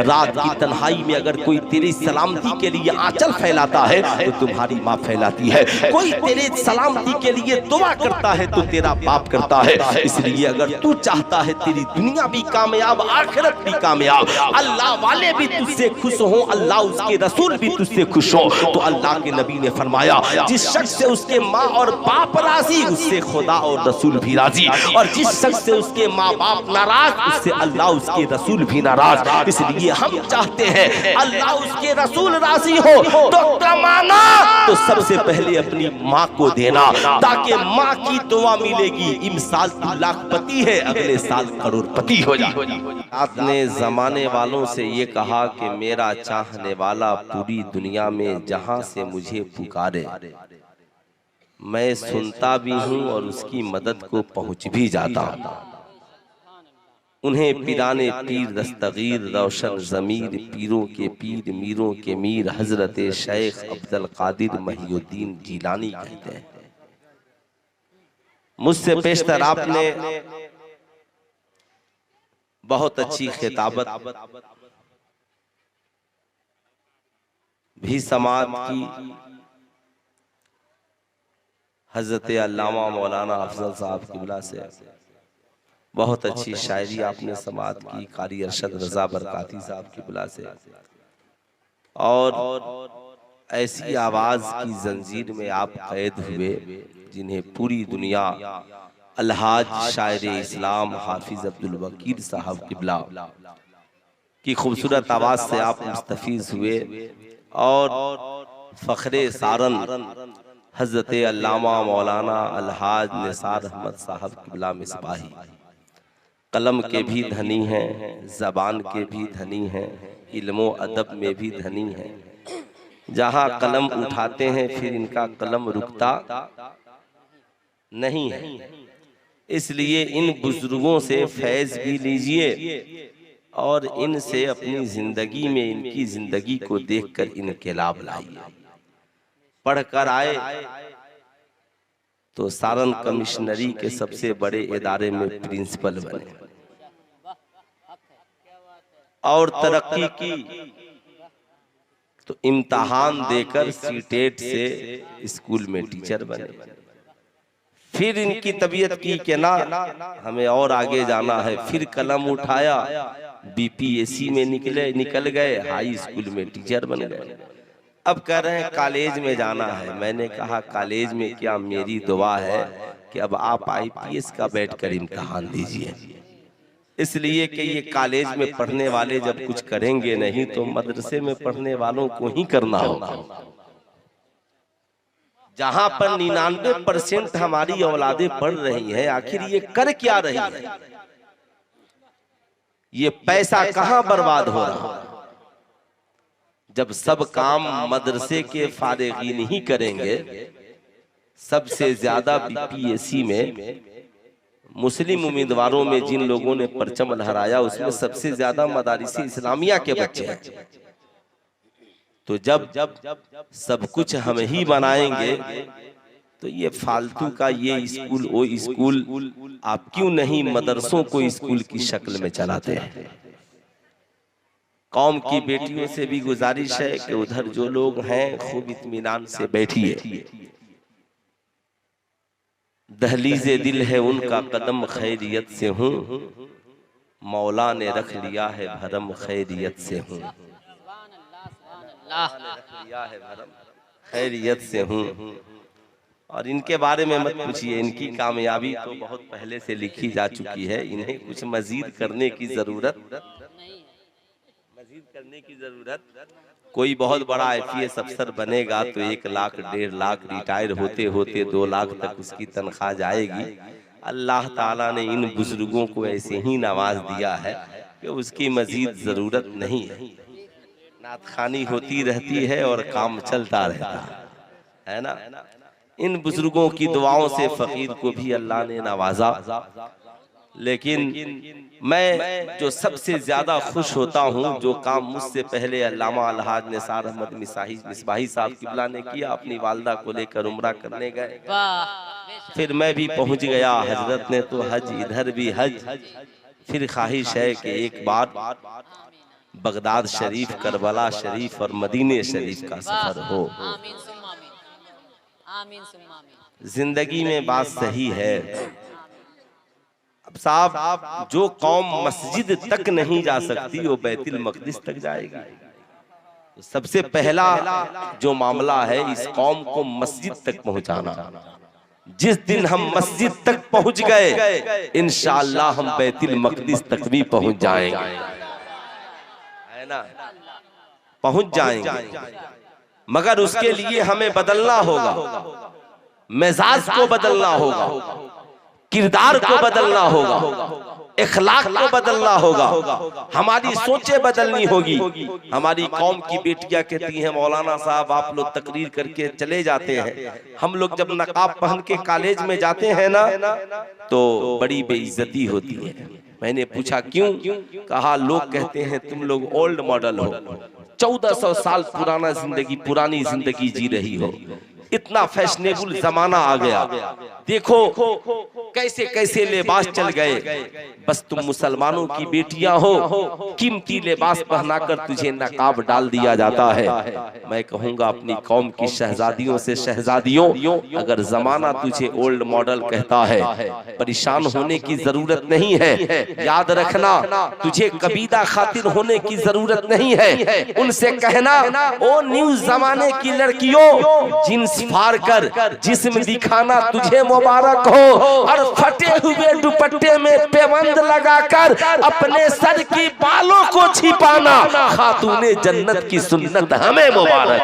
रात की तन्हाई में अगर कोई तेरी सलामती के लिए आंचल फैलाता है तो तुम्हारी माँ फैलाती है। कोई तेरे सलामती के लिए दुआ करता है तो तेरा बाप करता है। इसलिए अगर तू चाहता है तेरी दुनिया भी कामयाब, आखिरत भी कामयाब, अल्लाह वाले भी तुझसे खुश हो, अल्लाह उसके रसूल भी तुझसे खुश हो, तो अल्लाह के नबी ने फरमाया जिस शख्स से उसके माँ और बाप राजी उससे खुदा और रसूल भी राजी, और जिस शख्स से उसके माँ बाप नाराज उससे अल्लाह उसके रसूल भी नाराज। इसलिए हम चाहते हैं अल्लाह उसके रसूल राजी हो तो कमाना तो सबसे पहले अपनी माँ को देना, ताकि माँ की दुआ मिलेगी। इस साल तू लाखपति है, अगले साल करोड़पति हो जा। आपने जमाने वालों से ये कहा कि मेरा चाहने वाला पूरी दुनिया में जहां से मुझे पुकारे मैं सुनता भी हूँ और उसकी मदद को पहुँच भी जाता हूँ। उन्हें पिराने पीर दस्तगीर रोशन ज़मीर पीरों के पीर मीरों के मीर हजरत शेख अब्दुल कादिर महियुद्दीन जिलानी कहते हैं। मुझसे पेशतर आपने बहुत अच्छी खिताबत भी समाज की, हजरत अल्लामा मौलाना अफजल साहब किबला से बहुत अच्छी शायरी आपने समाज की, कारी अरशद रजा बरकाती साहब किबला से, और ऐसी आवाज की जंजीर में आप कैद हुए जिन्हें पूरी दुनिया अलहाज शायर इस्लाम हाफिज अब्दुल वकील साहब किबला की खूबसूरत आवाज से आप मुस्तफीज हुए, और फखरे सारन हजरत अल्लामा मौलाना अलहाज निसार अहमद साहब किबला मिसबाही कलम के भी धनी हैं, जबान के भी धनी हैं, इल्मो अदब में भी धनी हैं। जहां कलम उठाते हैं फिर इनका कलम रुकता नहीं है। इसलिए इन बुजुर्गों से फैज भी लीजिए और इनसे अपनी जिंदगी में इनकी जिंदगी को देखकर इनकलाब लाइए। पढ़कर आए तो सारन कमिश्नरी के सबसे बड़े इदारे में प्रिंसिपल बने, और तरक्की की तो इम्तहान देकर सीटेट से स्कूल में टीचर बने। फिर इनकी तबीयत की कि ना हमें और आगे जाना है, फिर कलम उठाया, बीपीएससी में निकल गए, हाई स्कूल में टीचर बन गए। अब कह रहे हैं कॉलेज में जाना है। मैंने कहा कॉलेज में क्या, मेरी दुआ है कि अब आप आईपीएस का बैठकर इम्तहान दीजिए। इसलिए कि ये कॉलेज में पढ़ने वाले जब कुछ करेंगे नहीं तो मदरसे में पढ़ने वालों को ही करना होगा। जहां पर 99% हमारी औलादें पढ़ रही हैं, आखिर ये कर क्या रही है? ये पैसा कहां बर्बाद हो रहा है? जब सब काम मदरसे के फारिगीन ही करेंगे। सबसे ज्यादा बीपीएससी में मुस्लिम उम्मीदवारों में जिन लोगों ने परचम लहराया उसमें सबसे ज्यादा मदारिस इस्लामिया के बच्चे हैं। तो जब सब कुछ हम ही बनाएंगे तो ये फालतू का ये स्कूल वो स्कूल आप क्यों नहीं मदरसों को स्कूल की शक्ल में चलाते हैं? कौम की बेटियों से भी गुजारिश है कि उधर जो लोग हैं खूब इत्मीनान से बैठिए। दहलीज़े दिल है उनका कदम खैरियत से हूँ, मौला ने रख लिया है भरम खैरियत से हूँ, खैरियत से हूँ। और इनके बारे में मत पूछिए, इनकी कामयाबी तो बहुत पहले से लिखी जा चुकी है। इन्हें कुछ मजीद करने की जरूरत कोई बहुत बड़ा आईपीएस अफसर बनेगा तो 1 लाख 1.5 लाख, रिटायर होते होते 2 लाख तक उसकी तनख्वाह जाएगी। अल्लाह ताला ने इन बुजुर्गों को ऐसे ही नवाज दिया है कि उसकी मजीद जरूरत नहीं है। नातखानी होती रहती है और काम चलता रहता है ना। इन बुजुर्गों की दुआओं से फकीर को भी अल्लाह ने नवाजा। लेकिन मैं जो सबसे ज्यादा खुश होता हूँ, जो काम मुझसे पहले अल्लामा अलहाज निसार अहमद मिसबाही साहब किबला ने किया, अपनी वालदा को लेकर उम्रा करने गए, फिर मैं भी पहुंच गया। हजरत ने तो हज, इधर भी हज। फिर ख्वाहिश है कि एक बार बगदाद शरीफ, करबला शरीफ और मदीने शरीफ का सफर हो। आमीन सुम्मा आमीन, आमीन सुम्मा आमीन। जिंदगी में बात सही है। अब साहब, जो कौम मस्जिद तक नहीं जा सकती वो बैतुल मक़दिस तक जाएगी। तो सबसे पहला जो मामला है इस कौम को मस्जिद तक पहुंचाना। जिस दिन हम मस्जिद तक पहुंच गए इंशाअल्लाह हम बैतुल मक़दिस तक भी पहुंच जाएंगे, है ना, पहुंच जाएंगे। मगर उसके लिए हमें बदलना होगा, मिजाज को बदलना होगा, किरदार को बदलना होगा, इखलाक को बदलना होगा, हमारी सोचें बदलनी होगी। हमारी कौम की बेटियां कहती हैं मौलाना साहब आप लोग तकरीर करके चले जाते हैं, हम लोग जब नकाब पहन के कॉलेज में जाते हैं ना तो बड़ी बेइज्जती होती है। मैंने पूछा क्यों? कहा लोग कहते हैं तुम लोग ओल्ड मॉडल हो, 1400 साल पुरानी जिंदगी जी रही हो, इतना फैशनेबल जमाना आ गया, देखो कैसे कैसे लिबास चल गए। बस तुम मुसलमानों की बेटियां हो, कीमती लिबास पहनाकर तुझे नकाब डाल दिया जाता है। मैं कहूंगा अपनी कौम की शहजादियों से, शहजादियों अगर जमाना तुझे ओल्ड मॉडल कहता है परेशान होने की जरूरत नहीं है। याद रखना तुझे कबीला खातिर होने की जरूरत नहीं है। उनसे कहना ओ न्यू जमाने की लड़कियों, जींस फाड़ कर जिस्म दिखाना तुझे मुबारक हो, और फटे हुए दुपट्टे में पेबंद लगाकर अपने सर की बालों को छिपाना खातूने जन्नत की सुन्नत हमें मुबारक,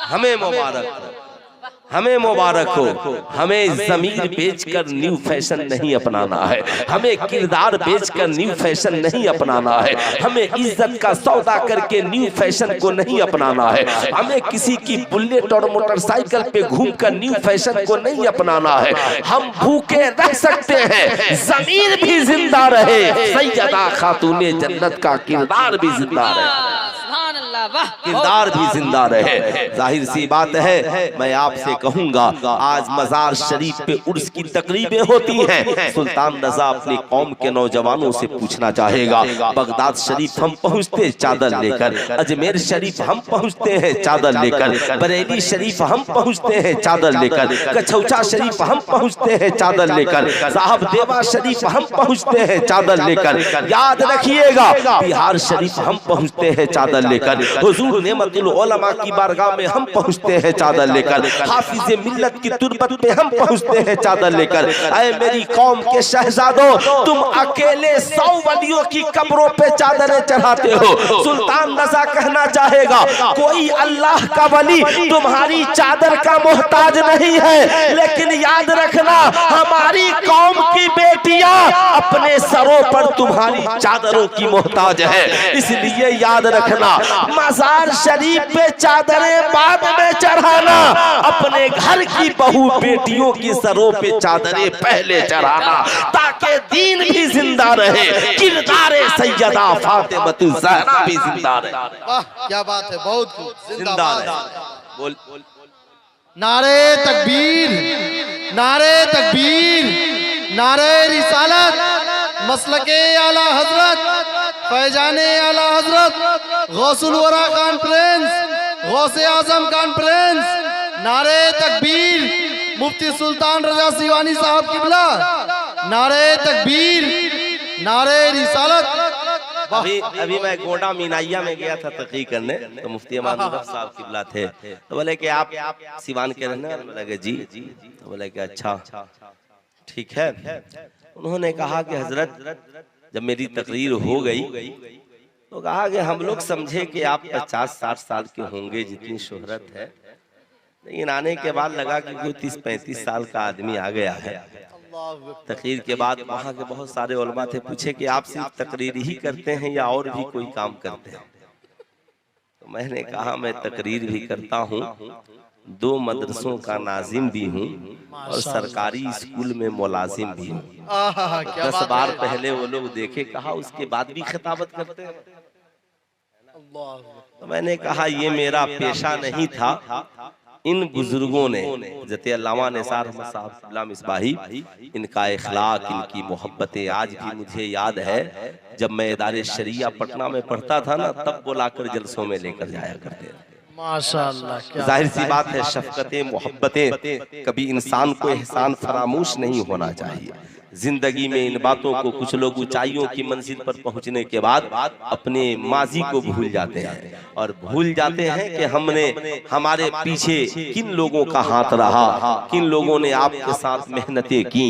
हमें मुबारक, हमें मुबारक हो। हमें ज़मीर बेचकर न्यू फैशन नहीं अपनाना है, हमें किरदार बेचकर न्यू फैशन नहीं अपनाना है, हमें इज्जत का सौदा करके न्यू फैशन को नहीं अपनाना है, हमें किसी की बुलेट और मोटरसाइकिल पे घूमकर न्यू फैशन को नहीं अपनाना है। हम भूखे रह सकते हैं, ज़मीर भी जिंदा रहे, सैयदा खातूने जन्नत का किरदार भी जिंदा रहे, किरदार भी जिंदा रहे। जाहिर सी बात है, मैं आपसे कहूंगा आज मजार शरीफ पे उर्स की तकरीबें होती हैं। सुल्तान रजा अपनी कौम के नौजवानों से पूछना चाहेगा, बगदाद शरीफ हम पहुंचते चादर लेकर, अजमेर शरीफ हम पहुंचते हैं चादर लेकर, बरेली शरीफ हम पहुंचते हैं चादर लेकर, कछौचा शरीफ हम पहुंचते हैं चादर लेकर, साहब देवा शरीफ हम पहुंचते हैं चादर लेकर, याद रखिएगा बिहार शरीफ हम पहुंचते हैं चादर लेकर, हुजूर नेमतुल उलमा की बारगाह में हम पहुंचते हैं चादर लेकर, हाफिज़े मिल्लत की तुरबत पे हम पहुंचते हैं चादर लेकर। ऐ मेरी कौम के शहजादों, तुम अकेले 100 वलियों की कब्रों पे चादरें चढ़ाते हो। सुल्तान रज़ा कहना चाहेगा कोई अल्लाह का वली तुम्हारी चादर का मोहताज नहीं है, लेकिन याद रखना हमारी कौम की बेटियां अपने सरों पर तुम्हारी चादरों की मोहताज है। इसलिए याद रखना मजार शरीफ पे चादरें बाद में चढ़ाना, अपने घर की बहू बेटियों की सरों पे चादरें पहले चढ़ाना, ताकि दीन भी जिंदा रहे, किरदारे सैयदा फातिमतुज़ ज़हरा भी जिंदा रहे। वाह क्या बात है, बहुत खूब, जिंदा रहे। बोल नारे तकबीर, नारे तकबीर, नारे रिसालत, मसलके आला हजरत, फैजाने आला हजरत, गौसुल वरा कॉन्फ्रेंस, गौसे आजम कॉन्फ्रेंस, नारे तकबीर, मुफ्ती सुल्तान रजा सिवानी साहब किबला, नारे तकबीर, नारे रिसालत। अभी मैं गोंडा मीनाइया में गया था तकरीर करने, तो मुफ्ती अहमद मुजफ्फर साहब किबला थे, तो बोले कि आप सिवान के रहने वाले? बोले जी। तो बोले कि अच्छा ठीक है। उन्होंने कहा कि हजरत जब मेरी तकरीर हो गई तो कहा कि हम लोग समझे कि आप 50-60 साल के होंगे, जितनी शोहरत है, लेकिन आने के बाद लगा कि कोई 30-35 साल का आदमी आ गया है। तकरीर के बाद वहाँ के बहुत सारे उलमा थे, पूछे कि आप सिर्फ तकरीर ही करते हैं या और भी कोई काम करते हैं? तो मैंने कहा मैं तकरीर भी करता हूँ, 2 मदरसों का नाजिम भी हूँ और सरकारी स्कूल में मुलाजिम भी हूँ। 10 बार पहले वो लोग देखे, कहा उसके बाद भी खिताबत करते हैं। तो मैंने कहा ये मेरा पेशा नहीं था, इन बुजुर्गों ने जैसे अल्लामा निसार अहमद साहब मिसबाही, इनका इखलाक, इनकी मोहब्बतें आज भी मुझे याद है। जब मैं इदारे शरिया पटना में पढ़ता था ना, तब बुलाकर जलसों में लेकर जाया करते थे। माशाअल्लाह, जाहिर सी बात है, शफकतें मोहब्बतें कभी इंसान को एहसान फरामोश नहीं होना चाहिए। जिंदगी में इन बातों को कुछ लोग ऊंचाइयों की मंजिल पर पहुंचने के बाद अपने माजी को भूल जाते हैं और भूल जाते हैं कि हमने हमारे पीछे किन लोगों का हाथ रहा, किन लोगों ने आपके साथ मेहनतें की।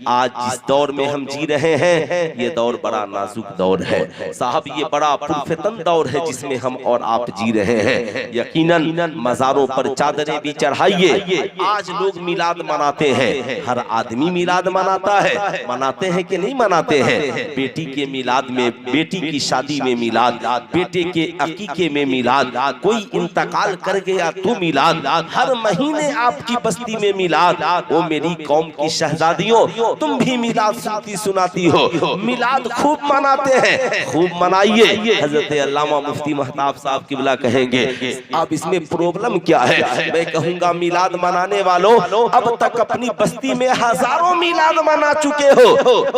आज जिस दौर में हम जी रहे हैं, ये दौर बड़ा नाजुक दौर है साहब, ये बड़ा पुरफितन दौर है जिसमें हम और आप जी रहे हैं। यकीनन मज़ारों पर चादरें भी चढ़ाइए। आज लोग मिलाद मनाते हैं, हर आदमी मिलाद मनाता है, मनाते हैं कि नहीं मनाते हैं? बेटी के मिलाद में, बेटी की शादी में मिलाद, बेटे के अकीके में मिलाद, कोई इंतकाल कर गया तो मिलाद, हर महीने आपकी बस्ती में मिलाद। वो मेरी कौम की शहजादियों, तुम भी मिलाद सुनती सुनाती हो, मिलाद खूब मनाते हैं, खूब मनाइए। हजरत अल्लामा मुफ्ती महताब साहब किबला कहेंगे, अब इसमें प्रॉब्लम क्या है? मैं कहूंगा मिलाद मनाने वालों, अब तक अपनी बस्ती में हजारों मिलाद मना चुके हो,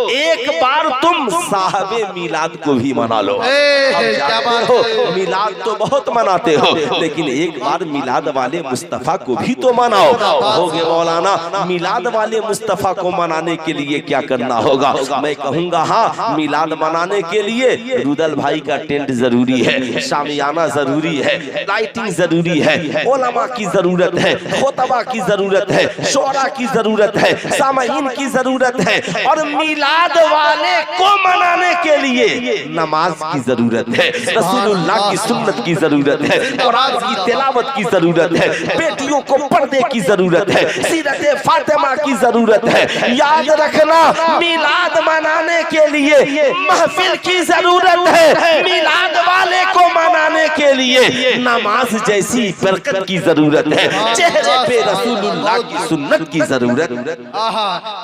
एक बार तुम साहबे मिलाद को भी मना लो। क्या बात हो, मिलाद तो बहुत मनाते हो, लेकिन एक बार मिलाद वाले मुस्तफा को भी तो मनाओ। कहोगे मौलाना मिलाद वाले मुस्तफा को मनाने के लिए क्या करना होगा? मैं कहूंगा हाँ, मिलाद मनाने के लिए रुदल भाई का टेंट जरूरी है, शामियाना जरूरी है, लाइटिंग जरूरी है, उलमा की जरूरत है, खुतबा की जरूरत है, शोरा की जरूरत है, सामाईन की जरूरत है, और मिलाद वाले को मनाने के लिए नमाज की जरूरत है, रसूलुल्लाह की सुन्नत की जरूरत है, कुरान की तिलावत की जरूरत है, बेटियों को पर्दे की जरूरत है, सीरत फातिमा की जरूरत है। याद रखना, मिलाद मनाने के लिए महफिल की जरूरत है, मिलाद वाले को मनाने के लिए नमाज जैसी बरकत की जरूरत है, चेहरे पे रसूलुल्लाह की सुन्नत की जरूरत।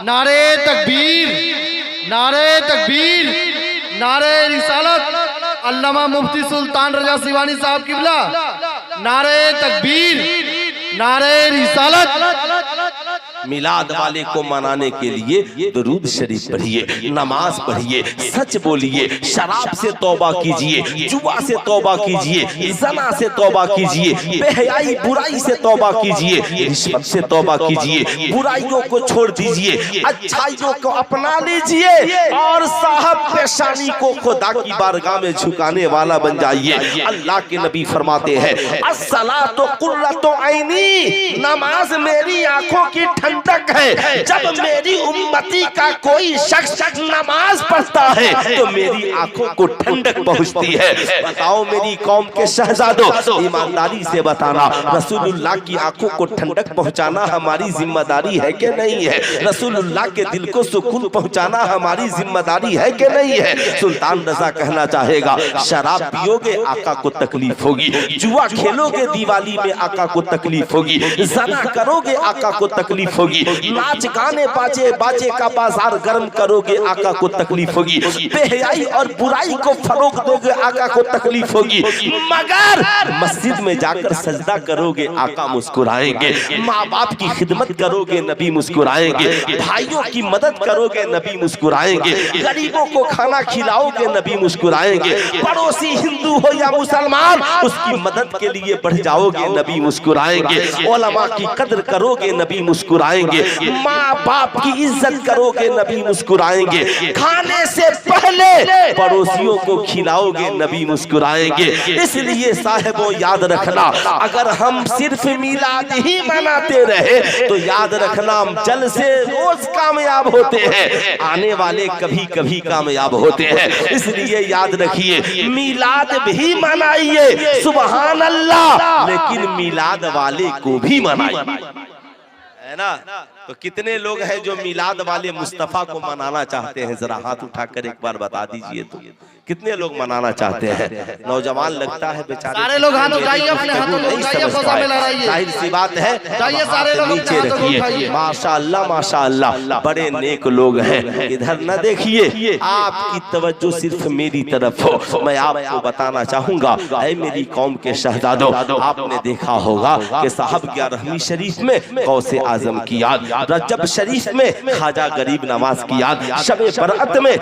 नारे तकबीर, नारे तकबीर, नारे रिसालत, अल्लामा मुफ्ती सुल्तान रजा सिवानी साहब किबला, नारे तकबीर, नारे रिसालत। मिलाद वाले को मनाने के लिए दुरूद शरीफ पढ़िए, नमाज पढ़िए, सच बोलिए, शराब से तौबा कीजिए, जुआ से तौबा कीजिए, जना से तौबा कीजिए, बेहयाई बुराई से तौबा कीजिए, रिश्वत से तौबा कीजिए, बुराइयों को छोड़ दीजिए, अच्छाइयों को अपना लीजिए और साहब पेशानी को खुदा की बारगाह में झुकाने वाला बन जाइए। अल्लाह के नबी फरमाते हैं, अस्सलातु कुर्रतु ऐनी, नमाज मेरी आंखों की ठंडक है। जब मेरी उम्मती का कोई शख्स नमाज पढ़ता है तो मेरी आंखों को ठंडक पहुंचती है। बताओ मेरी कौम के शहजादों, ईमानदारी से बताना, रसूलुल्लाह की आंखों को ठंडक पहुंचाना हमारी जिम्मेदारी है कि नहीं है? रसूलुल्लाह के दिल को सुकून पहुंचाना हमारी जिम्मेदारी है कि नहीं है? सुल्तान रजा कहना चाहेगा, शराब पियोगे आका को तकलीफ होगी, जुआ खेलोगे दिवाली में आका को तकलीफ होगी, ज़ना करोगे आका को तकलीफ होगी, नाच गाने बाजे बाजे का बाजार गर्म करोगे आका को तकलीफ होगी, बेहयाई और बुराई को फरोग दोगे आका को तकलीफ होगी, मगर मस्जिद में जाकर सजदा करोगे आका मुस्कुराएंगे, माँ बाप की खिदमत करोगे नबी मुस्कुराएंगे, भाइयों की मदद करोगे नबी मुस्कुराएंगे, गरीबों को खाना खिलाओगे नबी मुस्कुराएंगे, पड़ोसी हिंदू हो या मुसलमान उसकी मदद के लिए बढ़ जाओगे नबी मुस्कुराएंगे, उलमा की कदर करोगे नबी मुस्कुराएंगे, माँ बाप की इज्जत करोगे नबी मुस्कुराएंगे, खाने से पहले पड़ोसियों को खिलाओगे नबी मुस्कुराएंगे। इसलिए साहिबों याद रखना, अगर हम सिर्फ मिलाद ही मनाते रहे तो याद रखना हम जल से रोज कामयाब होते हैं, आने वाले कभी कभी कामयाब होते हैं। इसलिए याद रखिए, मिलाद भी मनाइए सुबहान अल्लाह, लेकिन मिलाद वाले को भी मनाइए, है ना। तो कितने लोग हैं जो मिलाद वाले मुस्तफा को मनाना चाहते हैं? जरा हाथ उठाकर एक बार बता दीजिए तो कितने लोग मनाना चाहते हैं? नौजवान लगता है बेचारे, सारे लोग हाथ उठाइए, अपने हाथों को उठाइए, फसा में लहराइए। जाहिर सी बात है, जाइए सारे लोग नीचे रखिए। माशाअल्लाह माशाअल्लाह, बड़े नेक लोग हैं। इधर न देखिए, आपकी तवज्जो सिर्फ मेरी तरफ हो। मैं आपको बताना चाहूंगा, ऐ मेरी कौम के शहजादों, आपने देखा होगा कि साहब 11वीं शरीफ में गौसे आजम की याद, रजब शरीफ में ख्वाजा गरीब नवाज की याद, शबे बरअत में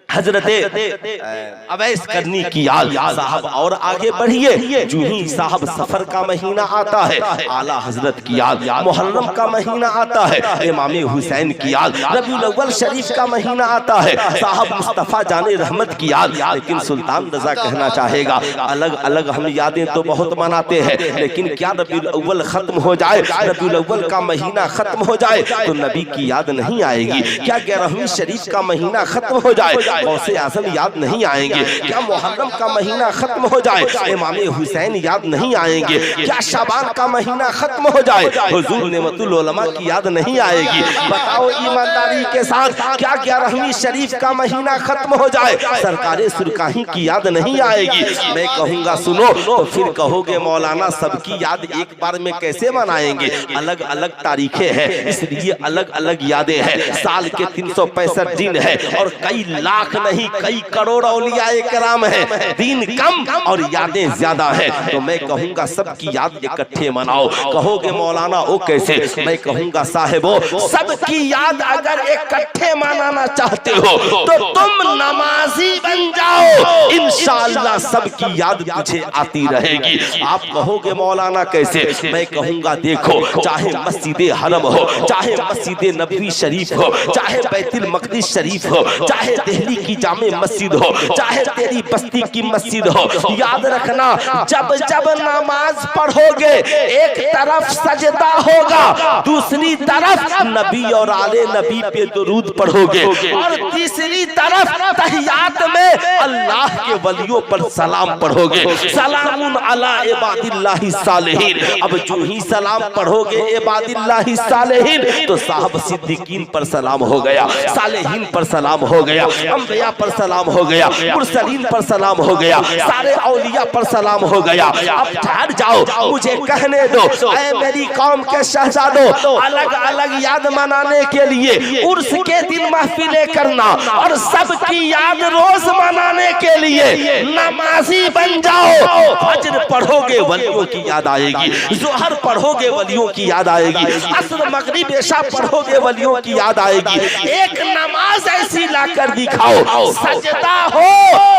हजरत अवैस करनी की याद। साहब और आगे बढ़िए, जो ही साहब सफर का महीना आता है, आला हजरत की याद, मुहर्रम का महीना आता है, इमाम हुसैन की याद, रबीउल अव्वल शरीफ का महीना आता है, साहब मुस्तफा जाने रहमत की याद। लेकिन सुल्तान रजा कहना चाहेगा, अलग अलग हम यादें तो बहुत मनाते हैं, लेकिन क्या रबीउल अव्वल खत्म हो जाए, रबीउल अव्वल का महीना खत्म हो जाए तो नबी की याद नहीं आएगी? क्या 11वीं शरीफ का महीना खत्म हो जाए, गौसे आज़म याद नहीं आएंगे? क्या मुहर्रम का महीना खत्म हो जाए, इमाम हुसैन याद नहीं आएंगे? क्या शाबान का महीना खत्म हो जाए, हुजूर नेमतुल उलमा की याद नहीं आएगी? बताओ ईमानदारी के साथ, क्या 11वीं शरीफ का महीना खत्म हो जाए, सरकारे सुरकाही की याद नहीं आएगी? मैं कहूँगा सुनो, तो फिर कहोगे मौलाना सबकी याद एक बार में कैसे मनाएंगे? अलग अलग तारीखें हैं, इसलिए अलग अलग यादें हैं। साल के 365 दिन है और कई लाख नहीं कई करोड़ औलियाए किराम है, दिन कम और यादें ज्यादा है। तो मैं कहूँगा सबकी याद इकट्ठे मनाओ। कहोगे मौलाना वो कैसे? मैं कहूँगा साहिबो, सबकी याद अगर इकट्ठे मनाना चाहते हो तो तुम नमाजी बन जाओ, इंशाअल्लाह सबकी याद तुझे आती रहेगी। आप कहोगे मौलाना कैसे? मैं कहूँगा देखो, चाहे मस्जिद हरम हो, चाहे मस्जिद नबवी शरीफ हो, चाहे बैतुल मक़दिस शरीफ हो, चाहे दिल्ली की जामे मस्जिद हो, चाहे तेरी बस्ती की मस्जिद हो, याद रखना जब जब नमाज पढ़ोगे एक तरफ सजदा होगा, दूसरी तरफ नबी और आले नबी पे दुरूद पढ़ोगे, और तीसरी तरफ तहियात में अल्लाह के वलियों पर सलाम पढ़ोगे। सलामुन अला इबादिल्लाहि सालिहीन। अब जो ही सलाम पढ़ोगे इबादिल्लाहि सालिहीन तो साहब सिद्दीकीन पर सलाम हो गया, सालिहीन पर सलाम हो गया, अंबिया पर सलाम हो गया, मुरसलीन पर सलाम हो गया, सारे औलिया पर सलाम हो गया। अब ठहर जाओ, मुझे कहने दो, ऐ मेरी कौम के शहजादों, अलग अलग याद मनाने के लिए उर्स के दिन महफिलें करना और सबकी याद रोज मनाने के लिए नमाजी बन जाओ। फज्र पढ़ोगे वलियों की याद आएगी, ज़ोहर पढ़ोगे वलियों की याद आएगी, असर मगरिब इशा पढ़ोगे वलियों की याद आएगी। एक नमाज ऐसी लाकर दिखाओ, सजदा हो,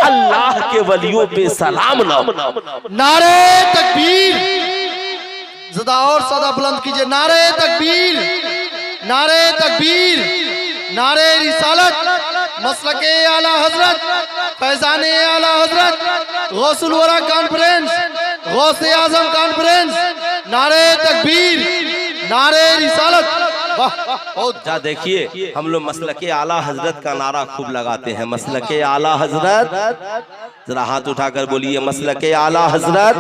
अल्लाह के वलियों पे सलाम ना। नारे तकबीर, ज़रा और सदा बुलंद कीजिए। नारे तकबीर, नारे तकबीर, नारे रिसालत, मसलके आला हजरत, फैजाने आला हजरत, गौसुल वरा कॉन्फ्रेंस, गौसे आजम कॉन्फ्रेंस, नारे तकबीर, नारे रिसालत। जा देखिए, हम लोग मसलके आला हजरत का नारा खूब लगाते हैं। मसलके आला हजरत, जरा हाथ उठाकर बोलिए मसलके आला हजरत।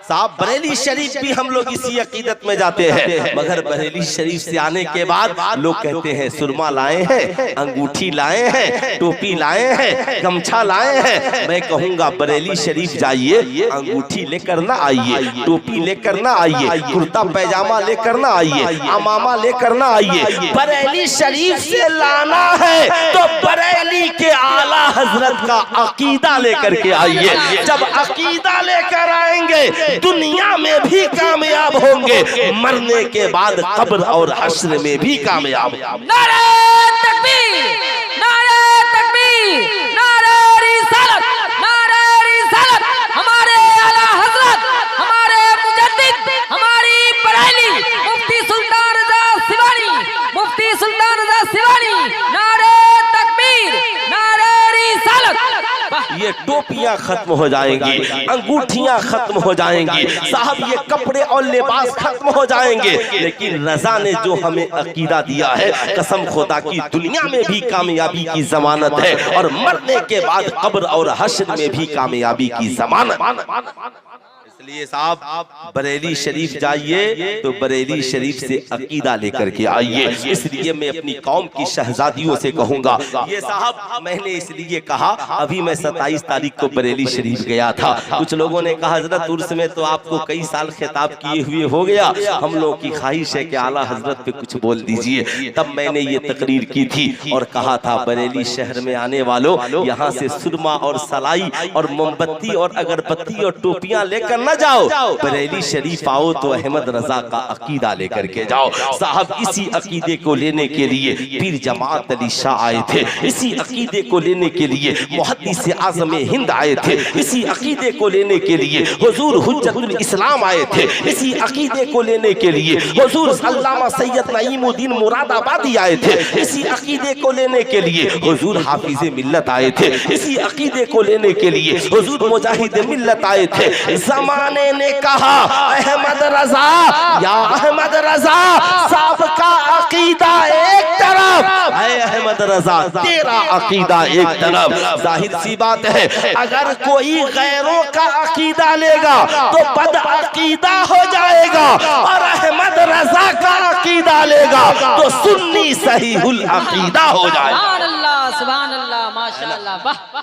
साहब बरेली शरीफ भी हम लोग इसी अकीदत में जाते हैं, मगर बरेली शरीफ से आने के बाद लोग कहते हैं सुरमा लाए हैं, अंगूठी लाए हैं, टोपी लाए हैं, गमछा लाए हैं। मैं कहूँगा बरेली शरीफ जाइए, अंगूठी लेकर ना आइए, टोपी लेकर ना आइए, कुर्ता पैजामा लेकर ना आइए, अमामा लेकर ना आइए। बरेली शरीफ से लाना है तो बरेली के आला हजरत का अकीदा लेकर के आइए। जब अकीदा लेकर आएंगे दुनिया में भी कामयाब होंगे, मरने के बाद कब्र और हश्र में भी कामयाब। नारे तकबीर, नारे तकबीर, नारे रिसालत, नारे रिसालत। हमारे आला हजरत, हमारे मुजद्दिद, हमारी बरेली मुफ्ती सुल्तान रजा सिवानी, मुफ्ती सुल्तान रजा सिवानी। नारे तकबीर, नारे रिसालत। ये टोपियां खत्म हो जाएंगी, अंगूठियां खत्म हो जाएंगी, साहब ये कपड़े और लिबास खत्म हो जाएंगे, लेकिन रजा ने जो हमें अकीदा दिया है, कसम खुदा की दुनिया में भी कामयाबी की जमानत है और मरने के बाद कब्र और हश्र में भी कामयाबी की जमानत। इसलिए साहब बरेली शरीफ जाइए तो बरेली शरीफ से अकीदा लेकर के आइए। इसलिए मैं अपनी कौम की शहजादियों से कहूंगा, ये साहब मैंने इसलिए कहा, अभी मैं 27 तारीख को बरेली शरीफ गया था। कुछ लोगों ने कहा हजरत उर्स में तो आपको कई साल खिताब किए हुए हो गया, हम लोगों की ख्वाहिश है कि आला हजरत पे कुछ बोल दीजिए। तब मैंने ये तकरीर की थी और कहा था, बरेली शहर में आने वालों, यहाँ से सुरमा और सलाई और मोमबत्ती और अगरबत्ती और टोपियां लेकर न जाओ, बरेली शरीफ आओ तो अहमद रजा का अकीदा लेकर के जाओ। साहब इसी अकीदे को लेने के लिए पीर जमात अली शाह आए थे, इसी अकीदे को लेने के लिए मुहद्दिस आज़म हिंद आए थे, इसी अकीदे को लेने के लिए हुजूर हुज्जतुल इस्लाम आए थे, इसी अकीदे को लेने के लिए हुजूर अल्लामा सैयद नईमुद्दीन मुरादाबादी आए थे, इसी अकीदे को लेने के लिए हुजूर हाफिज़े मिल्लत आए थे, इसी अकीदे को लेने के लिए हुजूर मुजाहिद मिल्लत आए थे। ज़माने ने कहा अहमद रजा, या अहमद रजा सबका अकीदा एक तरफ, अहमद रजा तेरा अकीदा एक तरफ। जाहिर सी बात है, अगर कोई गैरों का अकीदा लेगा तो बद अकीदा हो जाएगा, और अहमद रजा का अकीदा लेगा तो सुन्नी सहीहुल अकीदा हो जाएगा। सुभान अल्लाह, सुभान अल्लाह, माशाअल्लाह, वाह,